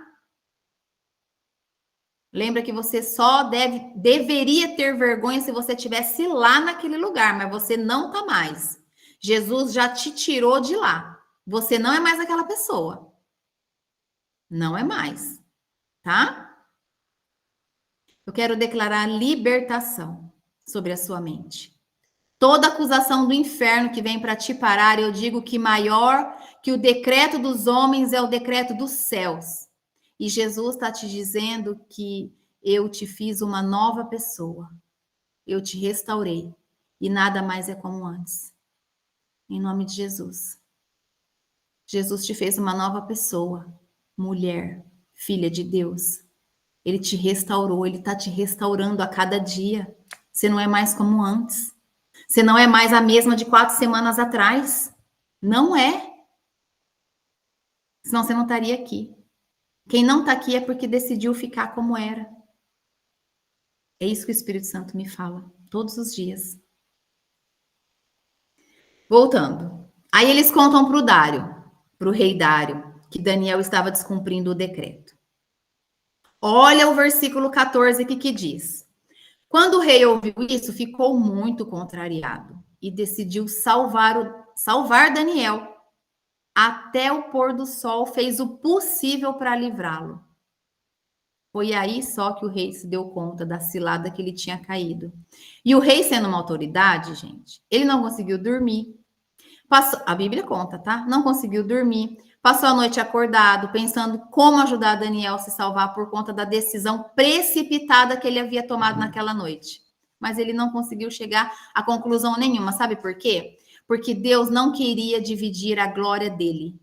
Lembra que você só deveria ter vergonha se você estivesse lá naquele lugar, mas você não tá mais. Jesus já te tirou de lá. Você não é mais aquela pessoa. Não é mais, tá? Eu quero declarar libertação. sobre a sua mente. Toda acusação do inferno que vem para te parar, eu digo que maior que o decreto dos homens é o decreto dos céus. E Jesus está te dizendo que eu te fiz uma nova pessoa. Eu te restaurei. E nada mais é como antes. Em nome de Jesus. Jesus te fez uma nova pessoa. Mulher, filha de Deus. Ele te restaurou. Ele está te restaurando a cada dia. Você não é mais como antes. Você não é mais a mesma de 4 semanas atrás. Não é. Senão você não estaria aqui. Quem não está aqui é porque decidiu ficar como era. É isso que o Espírito Santo me fala todos os dias. Voltando. Aí eles contam para o Dário, para o rei Dário, que Daniel estava descumprindo o decreto. Olha o versículo 14 que diz. Quando o rei ouviu isso, ficou muito contrariado e decidiu salvar Daniel. Até o pôr do sol fez o possível para livrá-lo. Foi aí só que o rei se deu conta da cilada que ele tinha caído. E o rei, sendo uma autoridade, gente, ele não conseguiu dormir. A Bíblia conta, tá? Não conseguiu dormir. Passou a noite acordado, pensando como ajudar Daniel a se salvar por conta da decisão precipitada que ele havia tomado naquela noite. Mas ele não conseguiu chegar a conclusão nenhuma. Sabe por quê? Porque Deus não queria dividir a glória dele.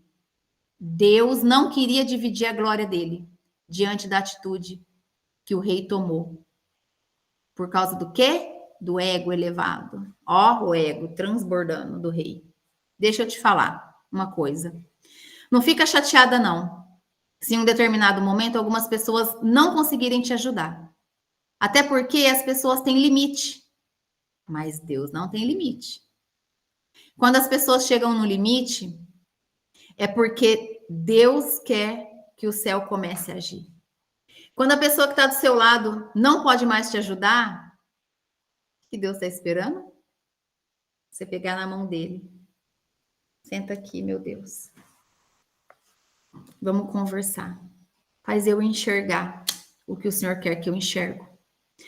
Deus não queria dividir a glória dele diante da atitude que o rei tomou. Por causa do quê? Do ego elevado. Ó, o ego transbordando do rei. Deixa eu te falar uma coisa. Não fica chateada, não. Se em um determinado momento algumas pessoas não conseguirem te ajudar. Até porque as pessoas têm limite. Mas Deus não tem limite. Quando as pessoas chegam no limite, é porque Deus quer que o céu comece a agir. Quando a pessoa que está do seu lado não pode mais te ajudar, o que Deus está esperando? Você pegar na mão dele. Senta aqui, meu Deus. Vamos conversar. Faz eu enxergar o que o Senhor quer que eu enxergo.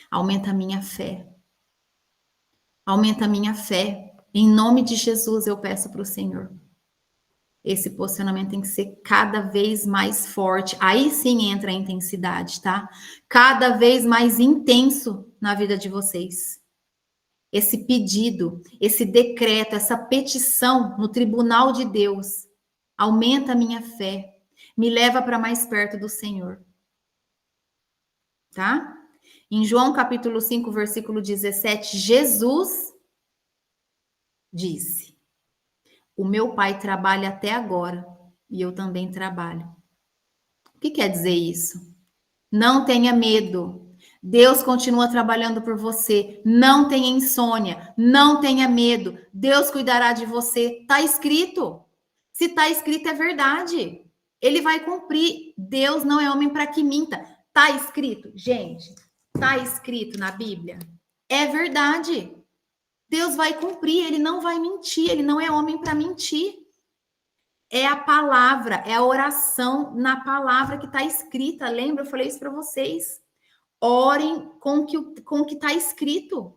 Aumenta a minha fé. Aumenta a minha fé. Em nome de Jesus eu peço para o Senhor. Esse posicionamento tem que ser cada vez mais forte. Aí sim entra a intensidade, tá? Cada vez mais intenso na vida de vocês. Esse pedido, esse decreto, essa petição no tribunal de Deus aumenta a minha fé, me leva para mais perto do Senhor. Tá? Em João capítulo 5, versículo 17, Jesus disse: o meu Pai trabalha até agora e eu também trabalho. O que quer dizer isso? Não tenha medo. Deus continua trabalhando por você. Não tenha insônia. Não tenha medo. Deus cuidará de você. Está escrito. Se está escrito, é verdade. Ele vai cumprir. Deus não é homem para que minta. Está escrito. Gente, está escrito na Bíblia. É verdade. Deus vai cumprir. Ele não vai mentir. Ele não é homem para mentir. É a palavra, é a oração na palavra que está escrita. Lembra? Eu falei isso para vocês. Orem com o que está escrito.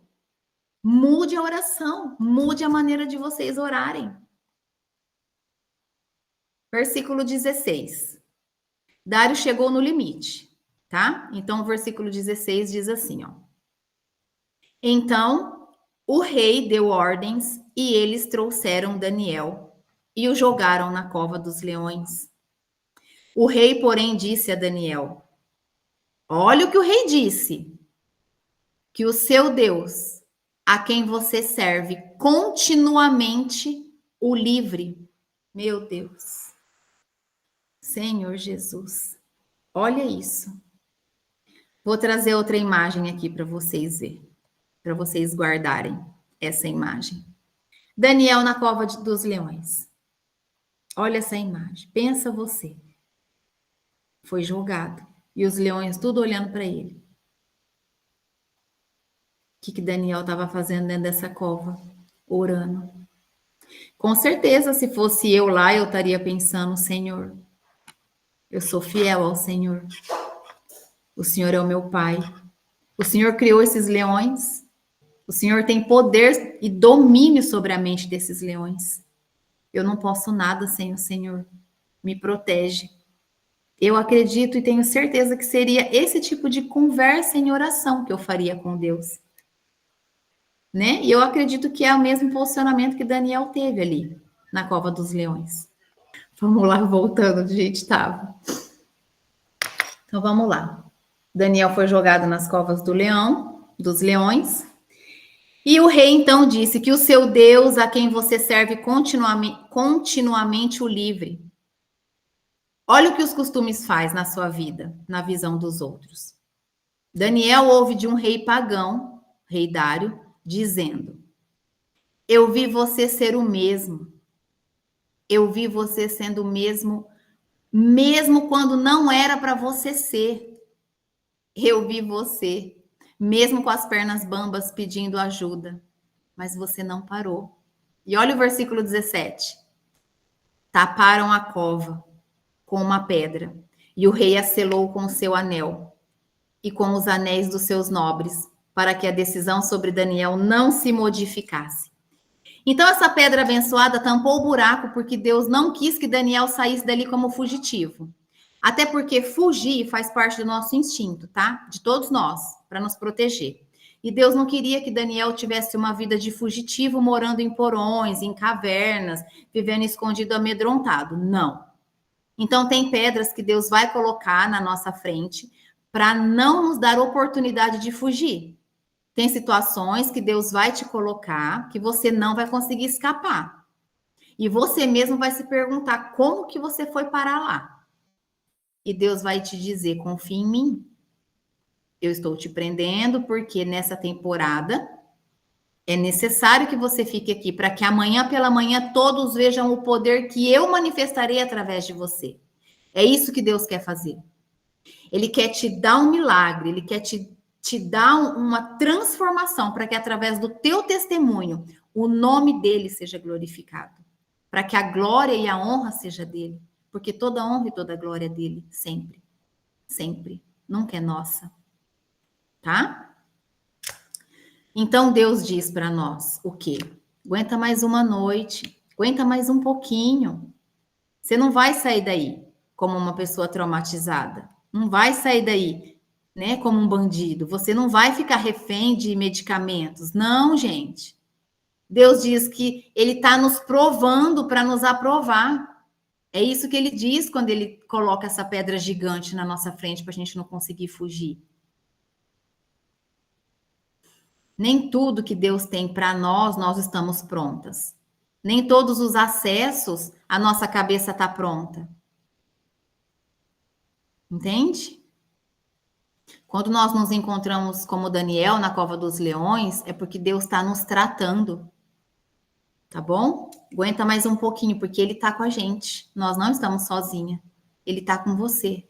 Mude a oração, mude a maneira de vocês orarem. Versículo 16. Dário chegou no limite, tá? Então, o versículo 16 diz assim, ó. Então, o rei deu ordens e eles trouxeram Daniel e o jogaram na cova dos leões. O rei, porém, disse a Daniel: olha o que o rei disse, que o seu Deus, a quem você serve continuamente, o livre. Meu Deus. Senhor Jesus. Olha isso. Vou trazer outra imagem aqui para vocês verem, para vocês guardarem essa imagem. Daniel na cova dos leões. Olha essa imagem. Pensa você. Foi jogado. E os leões tudo olhando para ele. O que Daniel estava fazendo dentro dessa cova? Orando. Com certeza, se fosse eu lá, eu estaria pensando, Senhor, eu sou fiel ao Senhor. O Senhor é o meu Pai. O Senhor criou esses leões. O Senhor tem poder e domínio sobre a mente desses leões. Eu não posso nada sem o Senhor. Me protege. Eu acredito e tenho certeza que seria esse tipo de conversa em oração que eu faria com Deus, né? E eu acredito que é o mesmo posicionamento que Daniel teve ali na cova dos leões. Vamos lá, voltando onde a gente estava. Então vamos lá. Daniel foi jogado nas covas dos leões. E o rei então disse que o seu Deus, a quem você serve continuamente o livre. Olha o que os costumes faz na sua vida, na visão dos outros. Daniel ouve de um rei pagão, rei Dário, dizendo: eu vi você ser o mesmo. Eu vi você sendo o mesmo, mesmo quando não era para você ser. Eu vi você, mesmo com as pernas bambas, pedindo ajuda, mas você não parou. E olha o versículo 17. Taparam a cova com uma pedra, e o rei a selou com o seu anel e com os anéis dos seus nobres, para que a decisão sobre Daniel não se modificasse. Então, essa pedra abençoada tampou o buraco, porque Deus não quis que Daniel saísse dali como fugitivo. Até porque fugir faz parte do nosso instinto, tá? De todos nós, para nos proteger. E Deus não queria que Daniel tivesse uma vida de fugitivo, morando em porões, em cavernas, vivendo escondido, amedrontado. Não. Então, tem pedras que Deus vai colocar na nossa frente para não nos dar oportunidade de fugir. Tem situações que Deus vai te colocar que você não vai conseguir escapar. E você mesmo vai se perguntar como que você foi parar lá. E Deus vai te dizer: confia em mim. Eu estou te prendendo porque nessa temporada é necessário que você fique aqui para que amanhã pela manhã todos vejam o poder que eu manifestarei através de você. É isso que Deus quer fazer. Ele quer te dar um milagre, ele quer te dar uma transformação para que através do teu testemunho o nome dele seja glorificado, para que a glória e a honra seja dele, porque toda honra e toda glória é dele, sempre, sempre, nunca é nossa, tá? Então Deus diz para nós o quê? Aguenta mais uma noite, aguenta mais um pouquinho. Você não vai sair daí como uma pessoa traumatizada, não vai sair daí, né, como um bandido. Você não vai ficar refém de medicamentos. Não, gente. Deus diz que ele está nos provando para nos aprovar. É isso que ele diz quando ele coloca essa pedra gigante na nossa frente para a gente não conseguir fugir. Nem tudo que Deus tem para nós, nós estamos prontas. Nem todos os acessos a nossa cabeça está pronta. Entende? Quando nós nos encontramos como Daniel na cova dos leões, é porque Deus está nos tratando. Tá bom? Aguenta mais um pouquinho, porque ele está com a gente. Nós não estamos sozinhas. Ele está com você.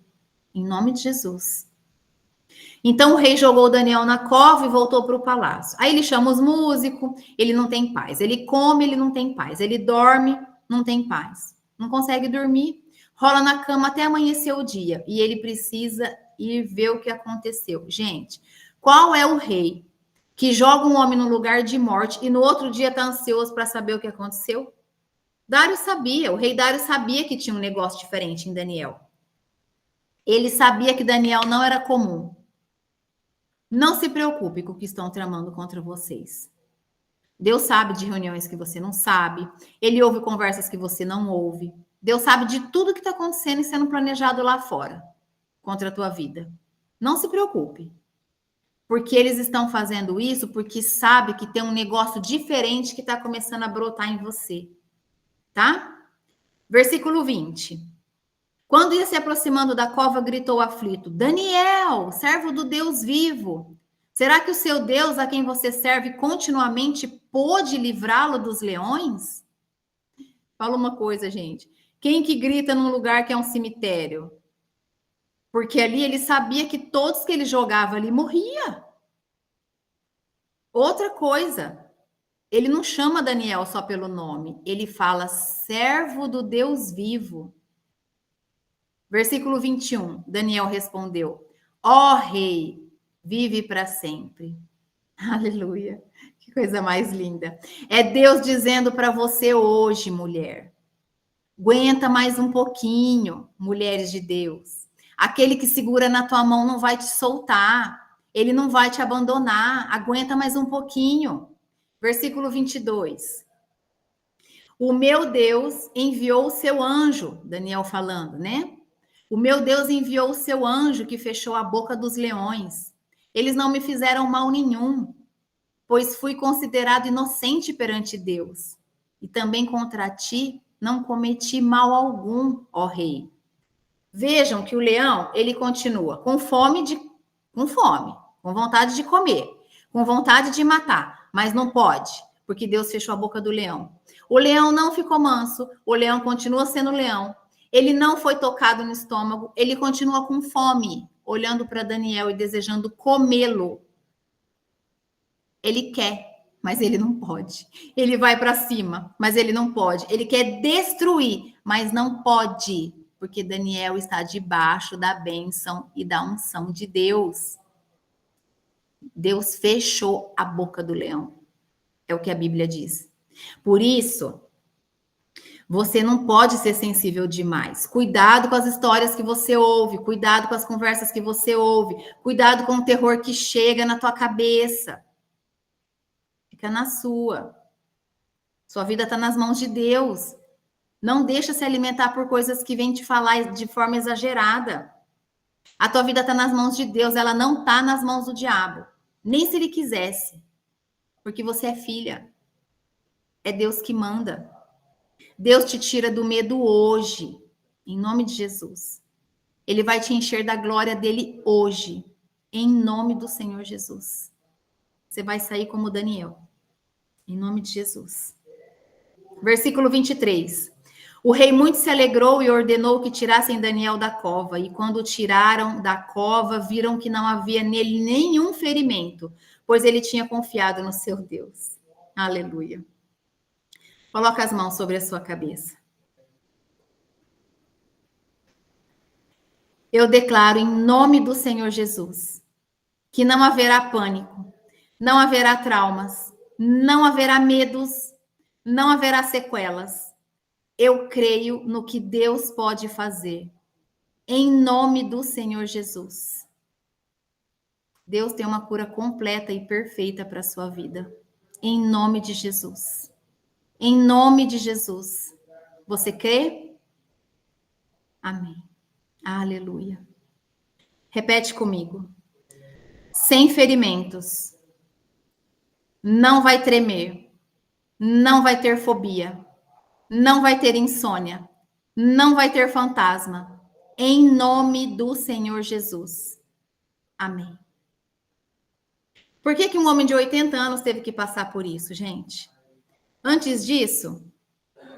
Em nome de Jesus. Então o rei jogou Daniel na cova e voltou para o palácio. Aí ele chama os músicos, ele não tem paz. Ele come, ele não tem paz. Ele dorme, não tem paz. Não consegue dormir. Rola na cama até amanhecer o dia. E ele precisa ir ver o que aconteceu. Gente, qual é o rei que joga um homem no lugar de morte e no outro dia está ansioso para saber o que aconteceu? Dário sabia, o rei Dário sabia que tinha um negócio diferente em Daniel. Ele sabia que Daniel não era comum. Não se preocupe com o que estão tramando contra vocês. Deus sabe de reuniões que você não sabe. Ele ouve conversas que você não ouve. Deus sabe de tudo que está acontecendo e sendo planejado lá fora contra a tua vida. Não se preocupe. Porque eles estão fazendo isso porque sabe que tem um negócio diferente que está começando a brotar em você. Tá? Versículo 20. Quando ia se aproximando da cova, gritou aflito: Daniel, servo do Deus vivo, será que o seu Deus, a quem você serve continuamente, pôde livrá-lo dos leões? Fala uma coisa, gente. Quem que grita num lugar que é um cemitério? Porque ali ele sabia que todos que ele jogava ali morria. Outra coisa, ele não chama Daniel só pelo nome, ele fala servo do Deus vivo. Versículo 21, Daniel respondeu: Ó rei, vive para sempre. Aleluia. Que coisa mais linda. É Deus dizendo para você hoje, mulher. Aguenta mais um pouquinho, mulheres de Deus. Aquele que segura na tua mão não vai te soltar. Ele não vai te abandonar. Aguenta mais um pouquinho. Versículo 22. O meu Deus enviou o seu anjo, Daniel falando, né? O meu Deus enviou o seu anjo que fechou a boca dos leões. Eles não me fizeram mal nenhum, pois fui considerado inocente perante Deus. E também contra ti não cometi mal algum, ó rei. Vejam que o leão, ele continua com fome, com vontade de comer, com vontade de matar, mas não pode, porque Deus fechou a boca do leão. O leão não ficou manso, o leão continua sendo leão. Ele não foi tocado no estômago, ele continua com fome, olhando para Daniel e desejando comê-lo. Ele quer, mas ele não pode. Ele vai para cima, mas ele não pode. Ele quer destruir, mas não pode, porque Daniel está debaixo da bênção e da unção de Deus. Deus fechou a boca do leão. É o que a Bíblia diz. Por isso, você não pode ser sensível demais. Cuidado com as histórias que você ouve, cuidado com as conversas que você ouve, cuidado com o terror que chega na tua cabeça. Fica na sua. Sua vida está nas mãos de Deus. Não deixa se alimentar por coisas que vêm te falar de forma exagerada. A tua vida está nas mãos de Deus, ela não está nas mãos do diabo. Nem se ele quisesse. Porque você é filha. É Deus que manda. Deus te tira do medo hoje, em nome de Jesus. Ele vai te encher da glória dele hoje, em nome do Senhor Jesus. Você vai sair como Daniel, em nome de Jesus. Versículo 23. O rei muito se alegrou e ordenou que tirassem Daniel da cova. E quando o tiraram da cova, viram que não havia nele nenhum ferimento, pois ele tinha confiado no seu Deus. Aleluia. Coloca as mãos sobre a sua cabeça. Eu declaro em nome do Senhor Jesus que não haverá pânico, não haverá traumas, não haverá medos, não haverá sequelas. Eu creio no que Deus pode fazer. Em nome do Senhor Jesus. Deus tem uma cura completa e perfeita para a sua vida. Em nome de Jesus. Em nome de Jesus. Você crê? Amém. Aleluia. Repete comigo. Sem ferimentos. Não vai tremer. Não vai ter fobia. Não vai ter insônia. Não vai ter fantasma. Em nome do Senhor Jesus. Amém. Por que um homem de 80 anos teve que passar por isso, gente? Antes disso,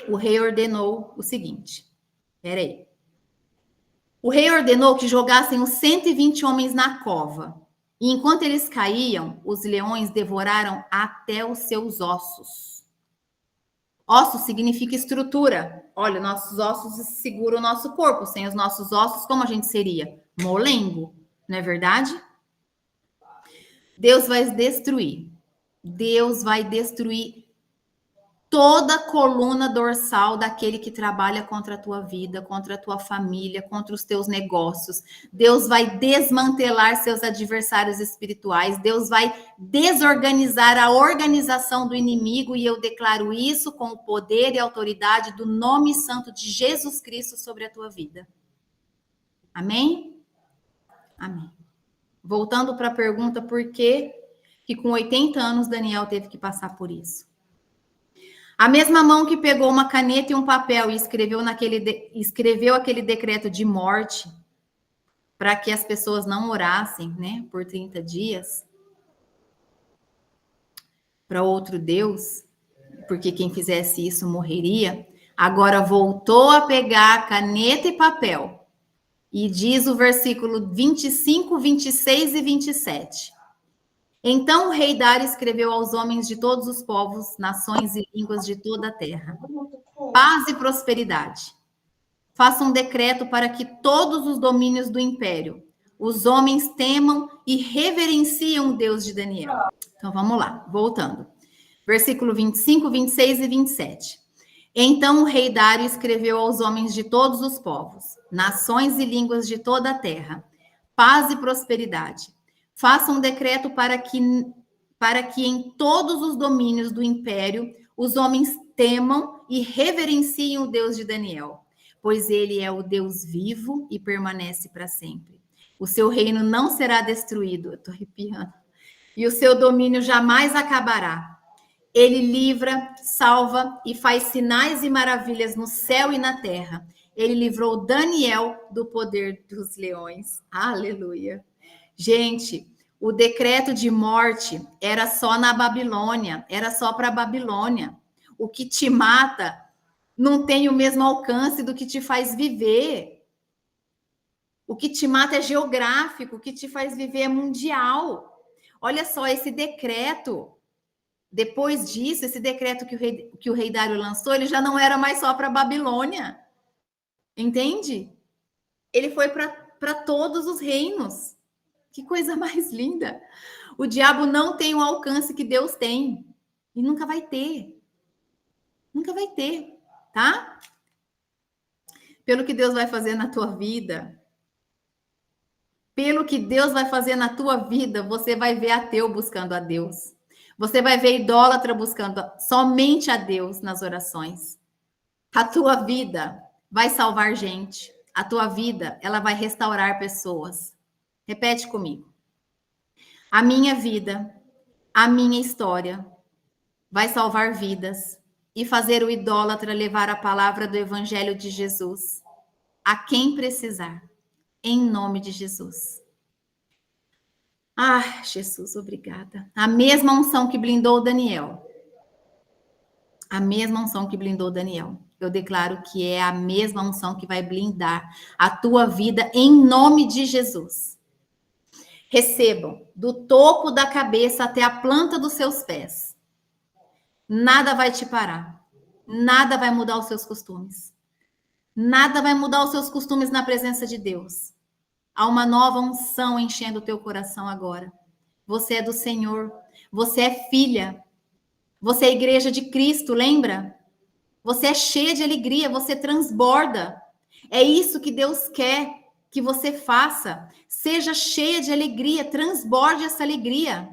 o rei ordenou o seguinte. Peraí. O rei ordenou que jogassem os 120 homens na cova. E enquanto eles caíam, os leões devoraram até os seus ossos. Ossos significa estrutura. Olha, nossos ossos seguram o nosso corpo. Sem os nossos ossos, como a gente seria? Molengo, não é verdade? Deus vai destruir. Deus vai destruir toda a coluna dorsal daquele que trabalha contra a tua vida, contra a tua família, contra os teus negócios. Deus vai desmantelar seus adversários espirituais. Deus vai desorganizar a organização do inimigo. E eu declaro isso com o poder e autoridade do nome santo de Jesus Cristo sobre a tua vida. Amém? Amém. Voltando para a pergunta, por que com 80 anos Daniel teve que passar por isso? A mesma mão que pegou uma caneta e um papel e escreveu aquele decreto de morte para que as pessoas não orassem, né, por 30 dias para outro Deus, porque quem fizesse isso morreria, agora voltou a pegar caneta e papel. E diz o versículo 25, 26 e 27. Então o rei Dário escreveu aos homens de todos os povos, nações e línguas de toda a terra: paz e prosperidade. Faça um decreto para que todos os domínios do império, os homens temam e reverenciam o Deus de Daniel. Então vamos lá, voltando. Versículo 25, 26 e 27. Então o rei Dário escreveu aos homens de todos os povos, nações e línguas de toda a terra: paz e prosperidade. Faça um decreto para que em todos os domínios do império os homens temam e reverenciem o Deus de Daniel, pois ele é o Deus vivo e permanece para sempre. O seu reino não será destruído, eu estou arrepiando, e o seu domínio jamais acabará. Ele livra, salva e faz sinais e maravilhas no céu e na terra. Ele livrou Daniel do poder dos leões. Aleluia. Gente, o decreto de morte era só na Babilônia, era só para a Babilônia. O que te mata não tem o mesmo alcance do que te faz viver. O que te mata é geográfico, o que te faz viver é mundial. Olha só, esse decreto, depois disso, esse decreto que o rei Dário lançou, ele já não era mais só para a Babilônia. Entende? Ele foi para todos os reinos. Que coisa mais linda. O diabo não tem o alcance que Deus tem. E nunca vai ter. Nunca vai ter, tá? Pelo que Deus vai fazer na tua vida, pelo que Deus vai fazer na tua vida, você vai ver ateu buscando a Deus. Você vai ver idólatra buscando somente a Deus nas orações. A tua vida vai salvar gente. A tua vida, ela vai restaurar pessoas. Repete comigo. A minha vida, a minha história vai salvar vidas e fazer o idólatra levar a palavra do evangelho de Jesus a quem precisar, em nome de Jesus. Ah, Jesus, obrigada. A mesma unção que blindou Daniel. A mesma unção que blindou Daniel. Eu declaro que é a mesma unção que vai blindar a tua vida em nome de Jesus. Recebam do topo da cabeça até a planta dos seus pés. Nada vai te parar. Nada vai mudar os seus costumes. Nada vai mudar os seus costumes na presença de Deus. Há uma nova unção enchendo o teu coração agora. Você é do Senhor. Você é filha. Você é a igreja de Cristo, lembra? Você é cheia de alegria, você transborda. É isso que Deus quer que você faça. Seja cheia de alegria, transborde essa alegria.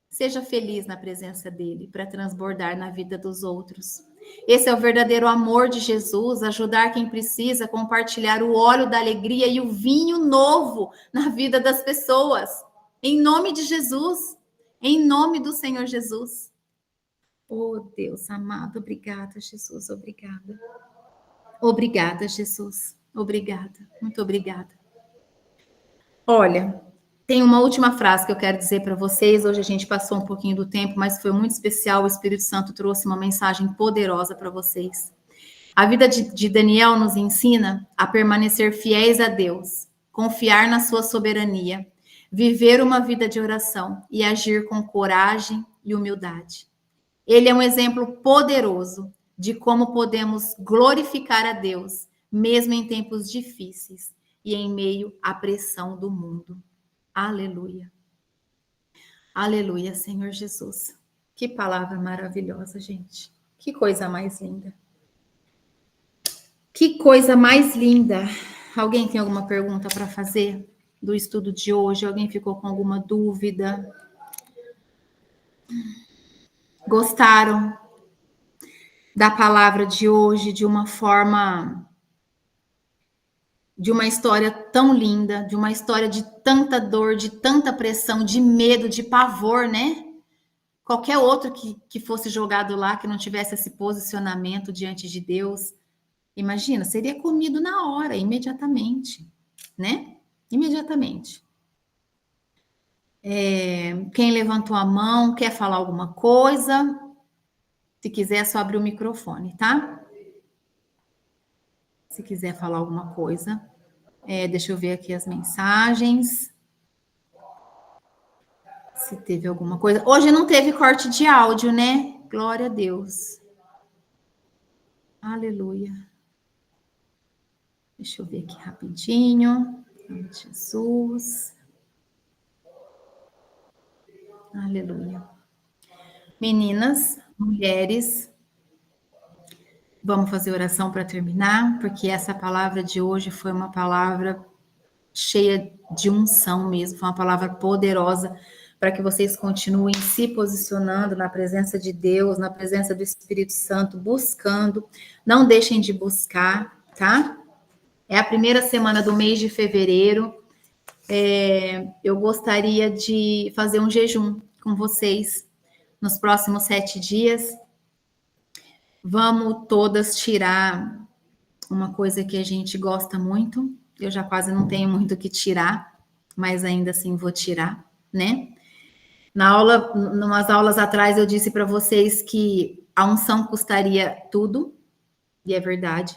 Seja feliz na presença dele para transbordar na vida dos outros. Esse é o verdadeiro amor de Jesus, ajudar quem precisa, compartilhar o óleo da alegria e o vinho novo na vida das pessoas. Em nome de Jesus, em nome do Senhor Jesus. Oh, Deus amado, obrigada, Jesus, obrigada. Obrigada, Jesus, obrigada, muito obrigada. Olha, tem uma última frase que eu quero dizer para vocês. Hoje a gente passou um pouquinho do tempo, mas foi muito especial. O Espírito Santo trouxe uma mensagem poderosa para vocês. A vida de Daniel nos ensina a permanecer fiéis a Deus, confiar na sua soberania, viver uma vida de oração e agir com coragem e humildade. Ele é um exemplo poderoso de como podemos glorificar a Deus, mesmo em tempos difíceis e em meio à pressão do mundo. Aleluia. Aleluia, Senhor Jesus. Que palavra maravilhosa, gente. Que coisa mais linda. Que coisa mais linda. Alguém tem alguma pergunta para fazer do estudo de hoje? Alguém ficou com alguma dúvida? Gostaram da palavra de hoje de uma forma, de uma história tão linda, de uma história de tanta dor, de tanta pressão, de medo, de pavor, né? Qualquer outro que fosse jogado lá, que não tivesse esse posicionamento diante de Deus, imagina, seria comido na hora, imediatamente, né? Imediatamente. Quem levantou a mão, quer falar alguma coisa? Se quiser, é só abrir o microfone, tá? Se quiser falar alguma coisa. Deixa eu ver aqui as mensagens. Se teve alguma coisa. Hoje não teve corte de áudio, né? Glória a Deus. Aleluia. Deixa eu ver aqui rapidinho. Em nome de Jesus. Aleluia. Meninas, mulheres, vamos fazer oração para terminar, porque essa palavra de hoje foi uma palavra cheia de unção mesmo, foi uma palavra poderosa para que vocês continuem se posicionando na presença de Deus, na presença do Espírito Santo, buscando, não deixem de buscar, tá? É a primeira semana do mês de fevereiro, eu gostaria de fazer um jejum com vocês nos próximos 7 dias. Vamos todas tirar uma coisa que a gente gosta muito. Eu já quase não tenho muito o que tirar, mas ainda assim vou tirar, né? Numas aulas atrás, eu disse para vocês que a unção custaria tudo, e é verdade.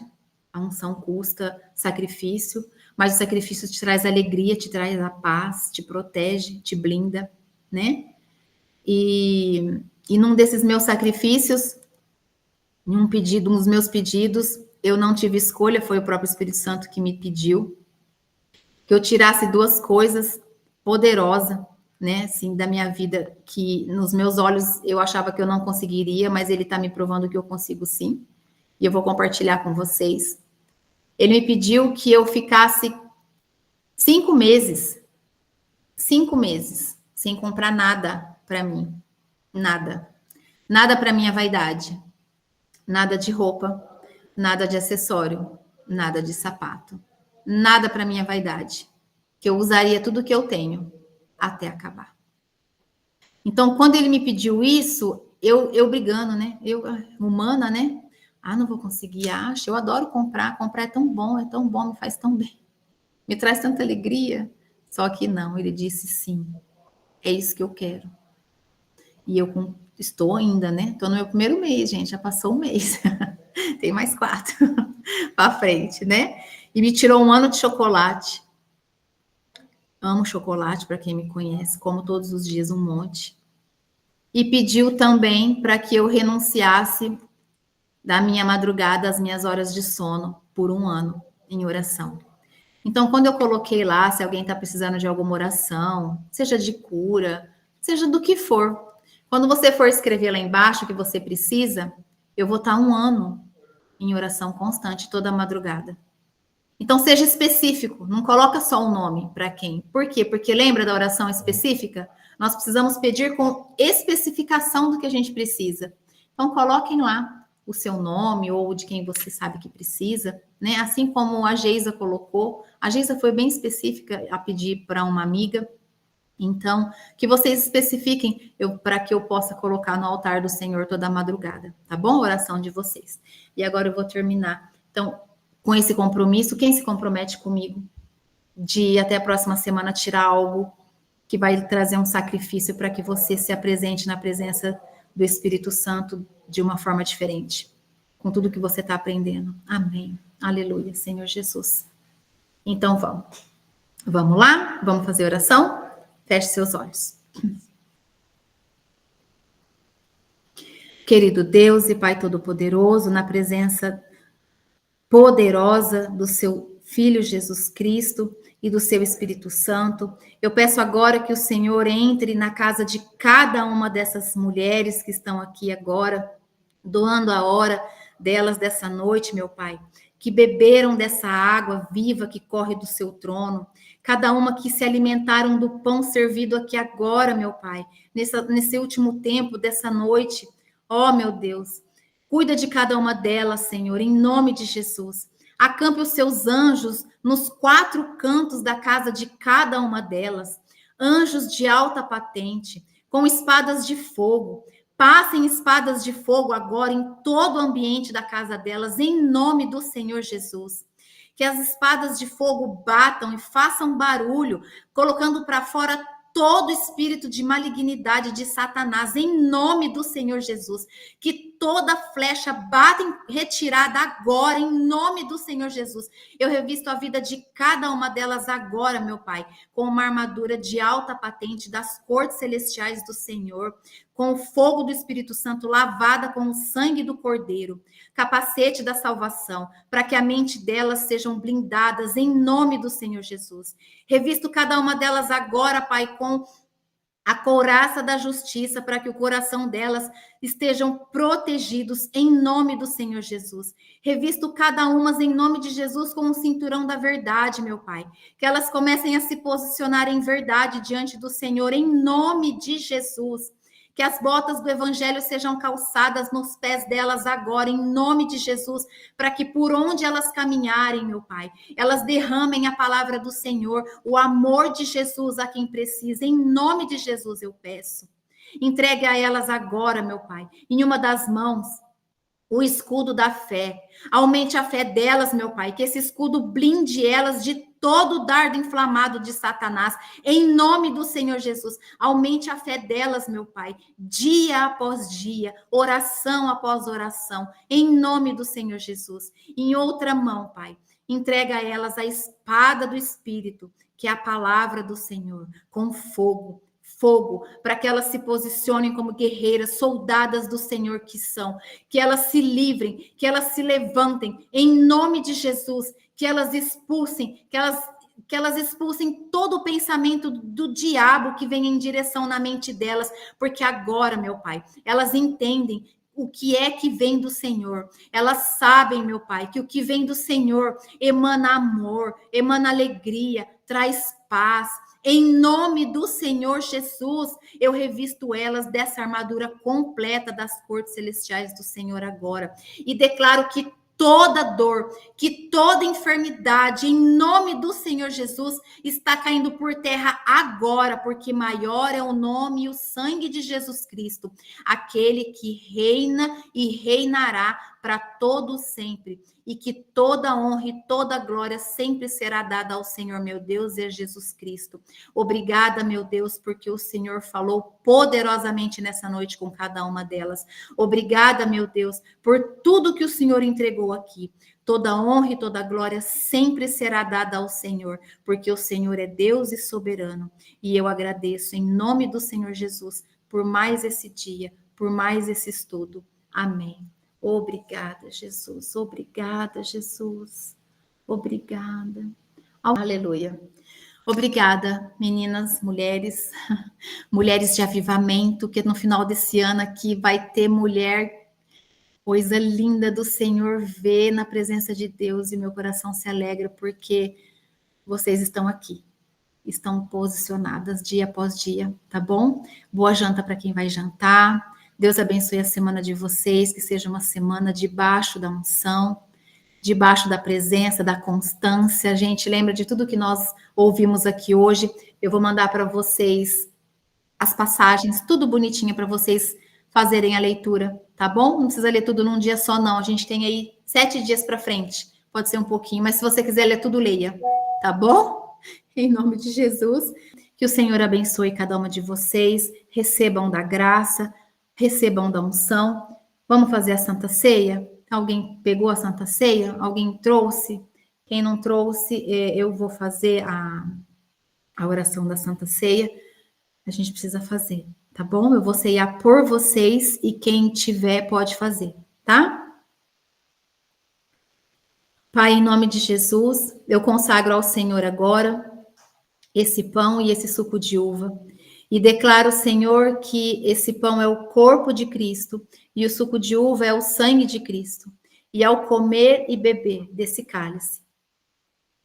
A unção custa sacrifício, mas o sacrifício te traz alegria, te traz a paz, te protege, te blinda, né? E num desses meus sacrifícios, em um dos meus pedidos, eu não tive escolha, foi o próprio Espírito Santo que me pediu que eu tirasse 2 coisas poderosas, né, assim, da minha vida, que nos meus olhos eu achava que eu não conseguiria, mas ele está me provando que eu consigo sim, e eu vou compartilhar com vocês. Ele me pediu que eu ficasse 5 meses, sem comprar nada para mim, nada para minha vaidade, nada de roupa, nada de acessório, nada de sapato, nada para minha vaidade, que eu usaria tudo que eu tenho até acabar. Então, quando ele me pediu isso, eu brigando, né? Eu, humana, né? Ah, não vou conseguir, acho. Eu adoro comprar é tão bom, me faz tão bem, me traz tanta alegria. Só que não, ele disse sim, é isso que eu quero. E eu estou ainda, né? Estou no meu primeiro mês, gente, já passou um mês. Tem mais 4 para frente, né? E me tirou um ano de chocolate. Amo chocolate, para quem me conhece, como todos os dias um monte. E pediu também para que eu renunciasse da minha madrugada, às minhas horas de sono, por 1 ano, em oração. Então, quando eu coloquei lá, se alguém está precisando de alguma oração, seja de cura, seja do que for, quando você for escrever lá embaixo o que você precisa, eu vou estar 1 ano em oração constante, toda madrugada. Então, seja específico, não coloca só o nome para quem. Por quê? Porque lembra da oração específica? Nós precisamos pedir com especificação do que a gente precisa. Então, coloquem lá o seu nome ou de quem você sabe que precisa, né? Assim como a Geisa colocou. A Geisa foi bem específica a pedir para uma amiga. Então, que vocês especifiquem para que eu possa colocar no altar do Senhor toda a madrugada, tá bom? A oração de vocês. E agora eu vou terminar. Então, com esse compromisso, quem se compromete comigo de até a próxima semana tirar algo que vai trazer um sacrifício para que você se apresente na presença do Espírito Santo de uma forma diferente, com tudo que você está aprendendo. Amém. Aleluia, Senhor Jesus. Então vamos lá? Vamos fazer oração? Feche seus olhos. Querido Deus e Pai Todo-Poderoso, na presença poderosa do seu Filho Jesus Cristo e do seu Espírito Santo, eu peço agora que o Senhor entre na casa de cada uma dessas mulheres que estão aqui agora, doando a hora delas dessa noite, meu Pai, que beberam dessa água viva que corre do seu trono, cada uma que se alimentaram do pão servido aqui agora, meu Pai, nesse último tempo dessa noite. Ó, meu Deus, cuida de cada uma delas, Senhor, em nome de Jesus. Acampe os seus anjos nos 4 cantos da casa de cada uma delas, anjos de alta patente, com espadas de fogo. Passem espadas de fogo agora em todo o ambiente da casa delas, em nome do Senhor Jesus. Que as espadas de fogo batam e façam barulho, colocando para fora todo espírito de malignidade de Satanás, em nome do Senhor Jesus. Que toda flecha bata em retirada agora, em nome do Senhor Jesus. Eu revisto a vida de cada uma delas agora, meu Pai, com uma armadura de alta patente das cortes celestiais do Senhor, com o fogo do Espírito Santo lavada com o sangue do Cordeiro, capacete da salvação, para que a mente delas sejam blindadas em nome do Senhor Jesus. Revisto cada uma delas agora, Pai, com a couraça da justiça, para que o coração delas estejam protegidos em nome do Senhor Jesus. Revisto cada uma em nome de Jesus com o cinturão da verdade, meu Pai. Que elas comecem a se posicionar em verdade diante do Senhor em nome de Jesus. Que as botas do evangelho sejam calçadas nos pés delas agora, em nome de Jesus, para que por onde elas caminharem, meu Pai, elas derramem a palavra do Senhor, o amor de Jesus a quem precisa. Em nome de Jesus eu peço. Entregue a elas agora, meu Pai, em uma das mãos, o escudo da fé. Aumente a fé delas, meu Pai, que esse escudo blinde elas de todo dardo inflamado de Satanás, em nome do Senhor Jesus. Aumente a fé delas, meu Pai, dia após dia, oração após oração, em nome do Senhor Jesus. Em outra mão, Pai, entrega a elas a espada do Espírito, que é a palavra do Senhor, com fogo, para que elas se posicionem como guerreiras, soldadas do Senhor que são, que elas se livrem, que elas se levantem, em nome de Jesus, que elas expulsem, que elas expulsem todo o pensamento do diabo que vem em direção na mente delas, porque agora, meu Pai, elas entendem o que é que vem do Senhor. Elas sabem, meu Pai, que o que vem do Senhor emana amor, emana alegria, traz paz. Em nome do Senhor Jesus, eu revisto elas dessa armadura completa das cortes celestiais do Senhor agora. E declaro que toda dor, que toda enfermidade, em nome do Senhor Jesus, está caindo por terra agora, porque maior é o nome e o sangue de Jesus Cristo, aquele que reina e reinará para todo sempre, e que toda honra e toda glória sempre será dada ao Senhor, meu Deus, e a Jesus Cristo. Obrigada, meu Deus, porque o Senhor falou poderosamente nessa noite com cada uma delas. Obrigada, meu Deus, por tudo que o Senhor entregou aqui. Toda honra e toda glória sempre será dada ao Senhor, porque o Senhor é Deus e soberano. E eu agradeço em nome do Senhor Jesus por mais esse dia, por mais esse estudo. Amém. Obrigada, Jesus. Obrigada, Jesus. Obrigada. Aleluia. Obrigada, meninas, mulheres, mulheres de avivamento, que no final desse ano aqui vai ter mulher, coisa linda do Senhor, ver na presença de Deus, e meu coração se alegra porque vocês estão aqui, estão posicionadas dia após dia, tá bom? Boa janta para quem vai jantar. Deus abençoe a semana de vocês, que seja uma semana debaixo da unção, debaixo da presença, da constância. Gente, lembra de tudo que nós ouvimos aqui hoje? Eu vou mandar para vocês as passagens, tudo bonitinho para vocês fazerem a leitura, tá bom? Não precisa ler tudo num dia só, não. A gente tem aí 7 dias para frente. Pode ser um pouquinho, mas se você quiser ler tudo, leia, tá bom? Em nome de Jesus, que o Senhor abençoe cada uma de vocês, recebam da graça, recebam da unção. Vamos fazer a Santa Ceia? Alguém pegou a Santa Ceia? Alguém trouxe? Quem não trouxe, eu vou fazer a oração da Santa Ceia. A gente precisa fazer, tá bom? Eu vou ceiar por vocês e quem tiver pode fazer, tá? Pai, em nome de Jesus, eu consagro ao Senhor agora esse pão e esse suco de uva. E declaro, Senhor, que esse pão é o corpo de Cristo e o suco de uva é o sangue de Cristo. E ao comer e beber desse cálice,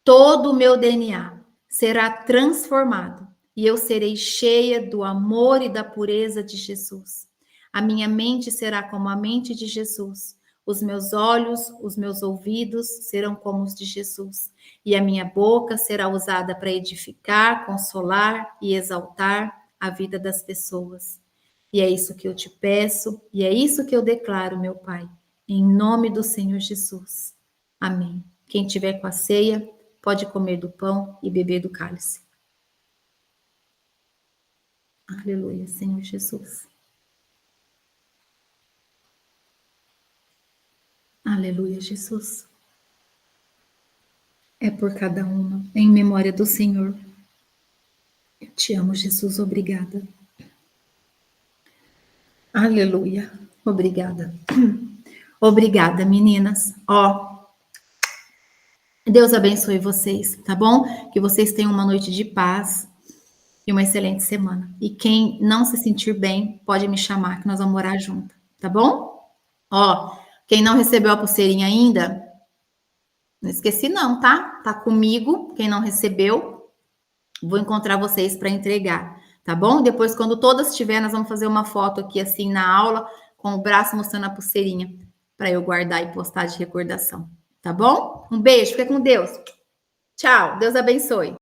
todo o meu DNA será transformado e eu serei cheia do amor e da pureza de Jesus. A minha mente será como a mente de Jesus. Os meus olhos, os meus ouvidos serão como os de Jesus. E a minha boca será usada para edificar, consolar e exaltar a vida das pessoas. E é isso que eu te peço, e é isso que eu declaro, meu Pai, em nome do Senhor Jesus. Amém. Quem tiver com a ceia, pode comer do pão e beber do cálice. Aleluia, Senhor Jesus. Aleluia, Jesus. É por cada uma, em memória do Senhor. Eu te amo, Jesus, obrigada. Aleluia, obrigada. Obrigada, meninas. Ó, Deus abençoe vocês, tá bom? Que vocês tenham uma noite de paz e uma excelente semana. E quem não se sentir bem, pode me chamar, que nós vamos orar junto, tá bom? Ó, quem não recebeu a pulseirinha ainda, não esqueci não, tá? Tá comigo. Quem não recebeu, vou encontrar vocês para entregar, tá bom? Depois, quando todas tiverem, nós vamos fazer uma foto aqui assim na aula, com o braço mostrando a pulseirinha, para eu guardar e postar de recordação, tá bom? Um beijo, fica com Deus. Tchau, Deus abençoe.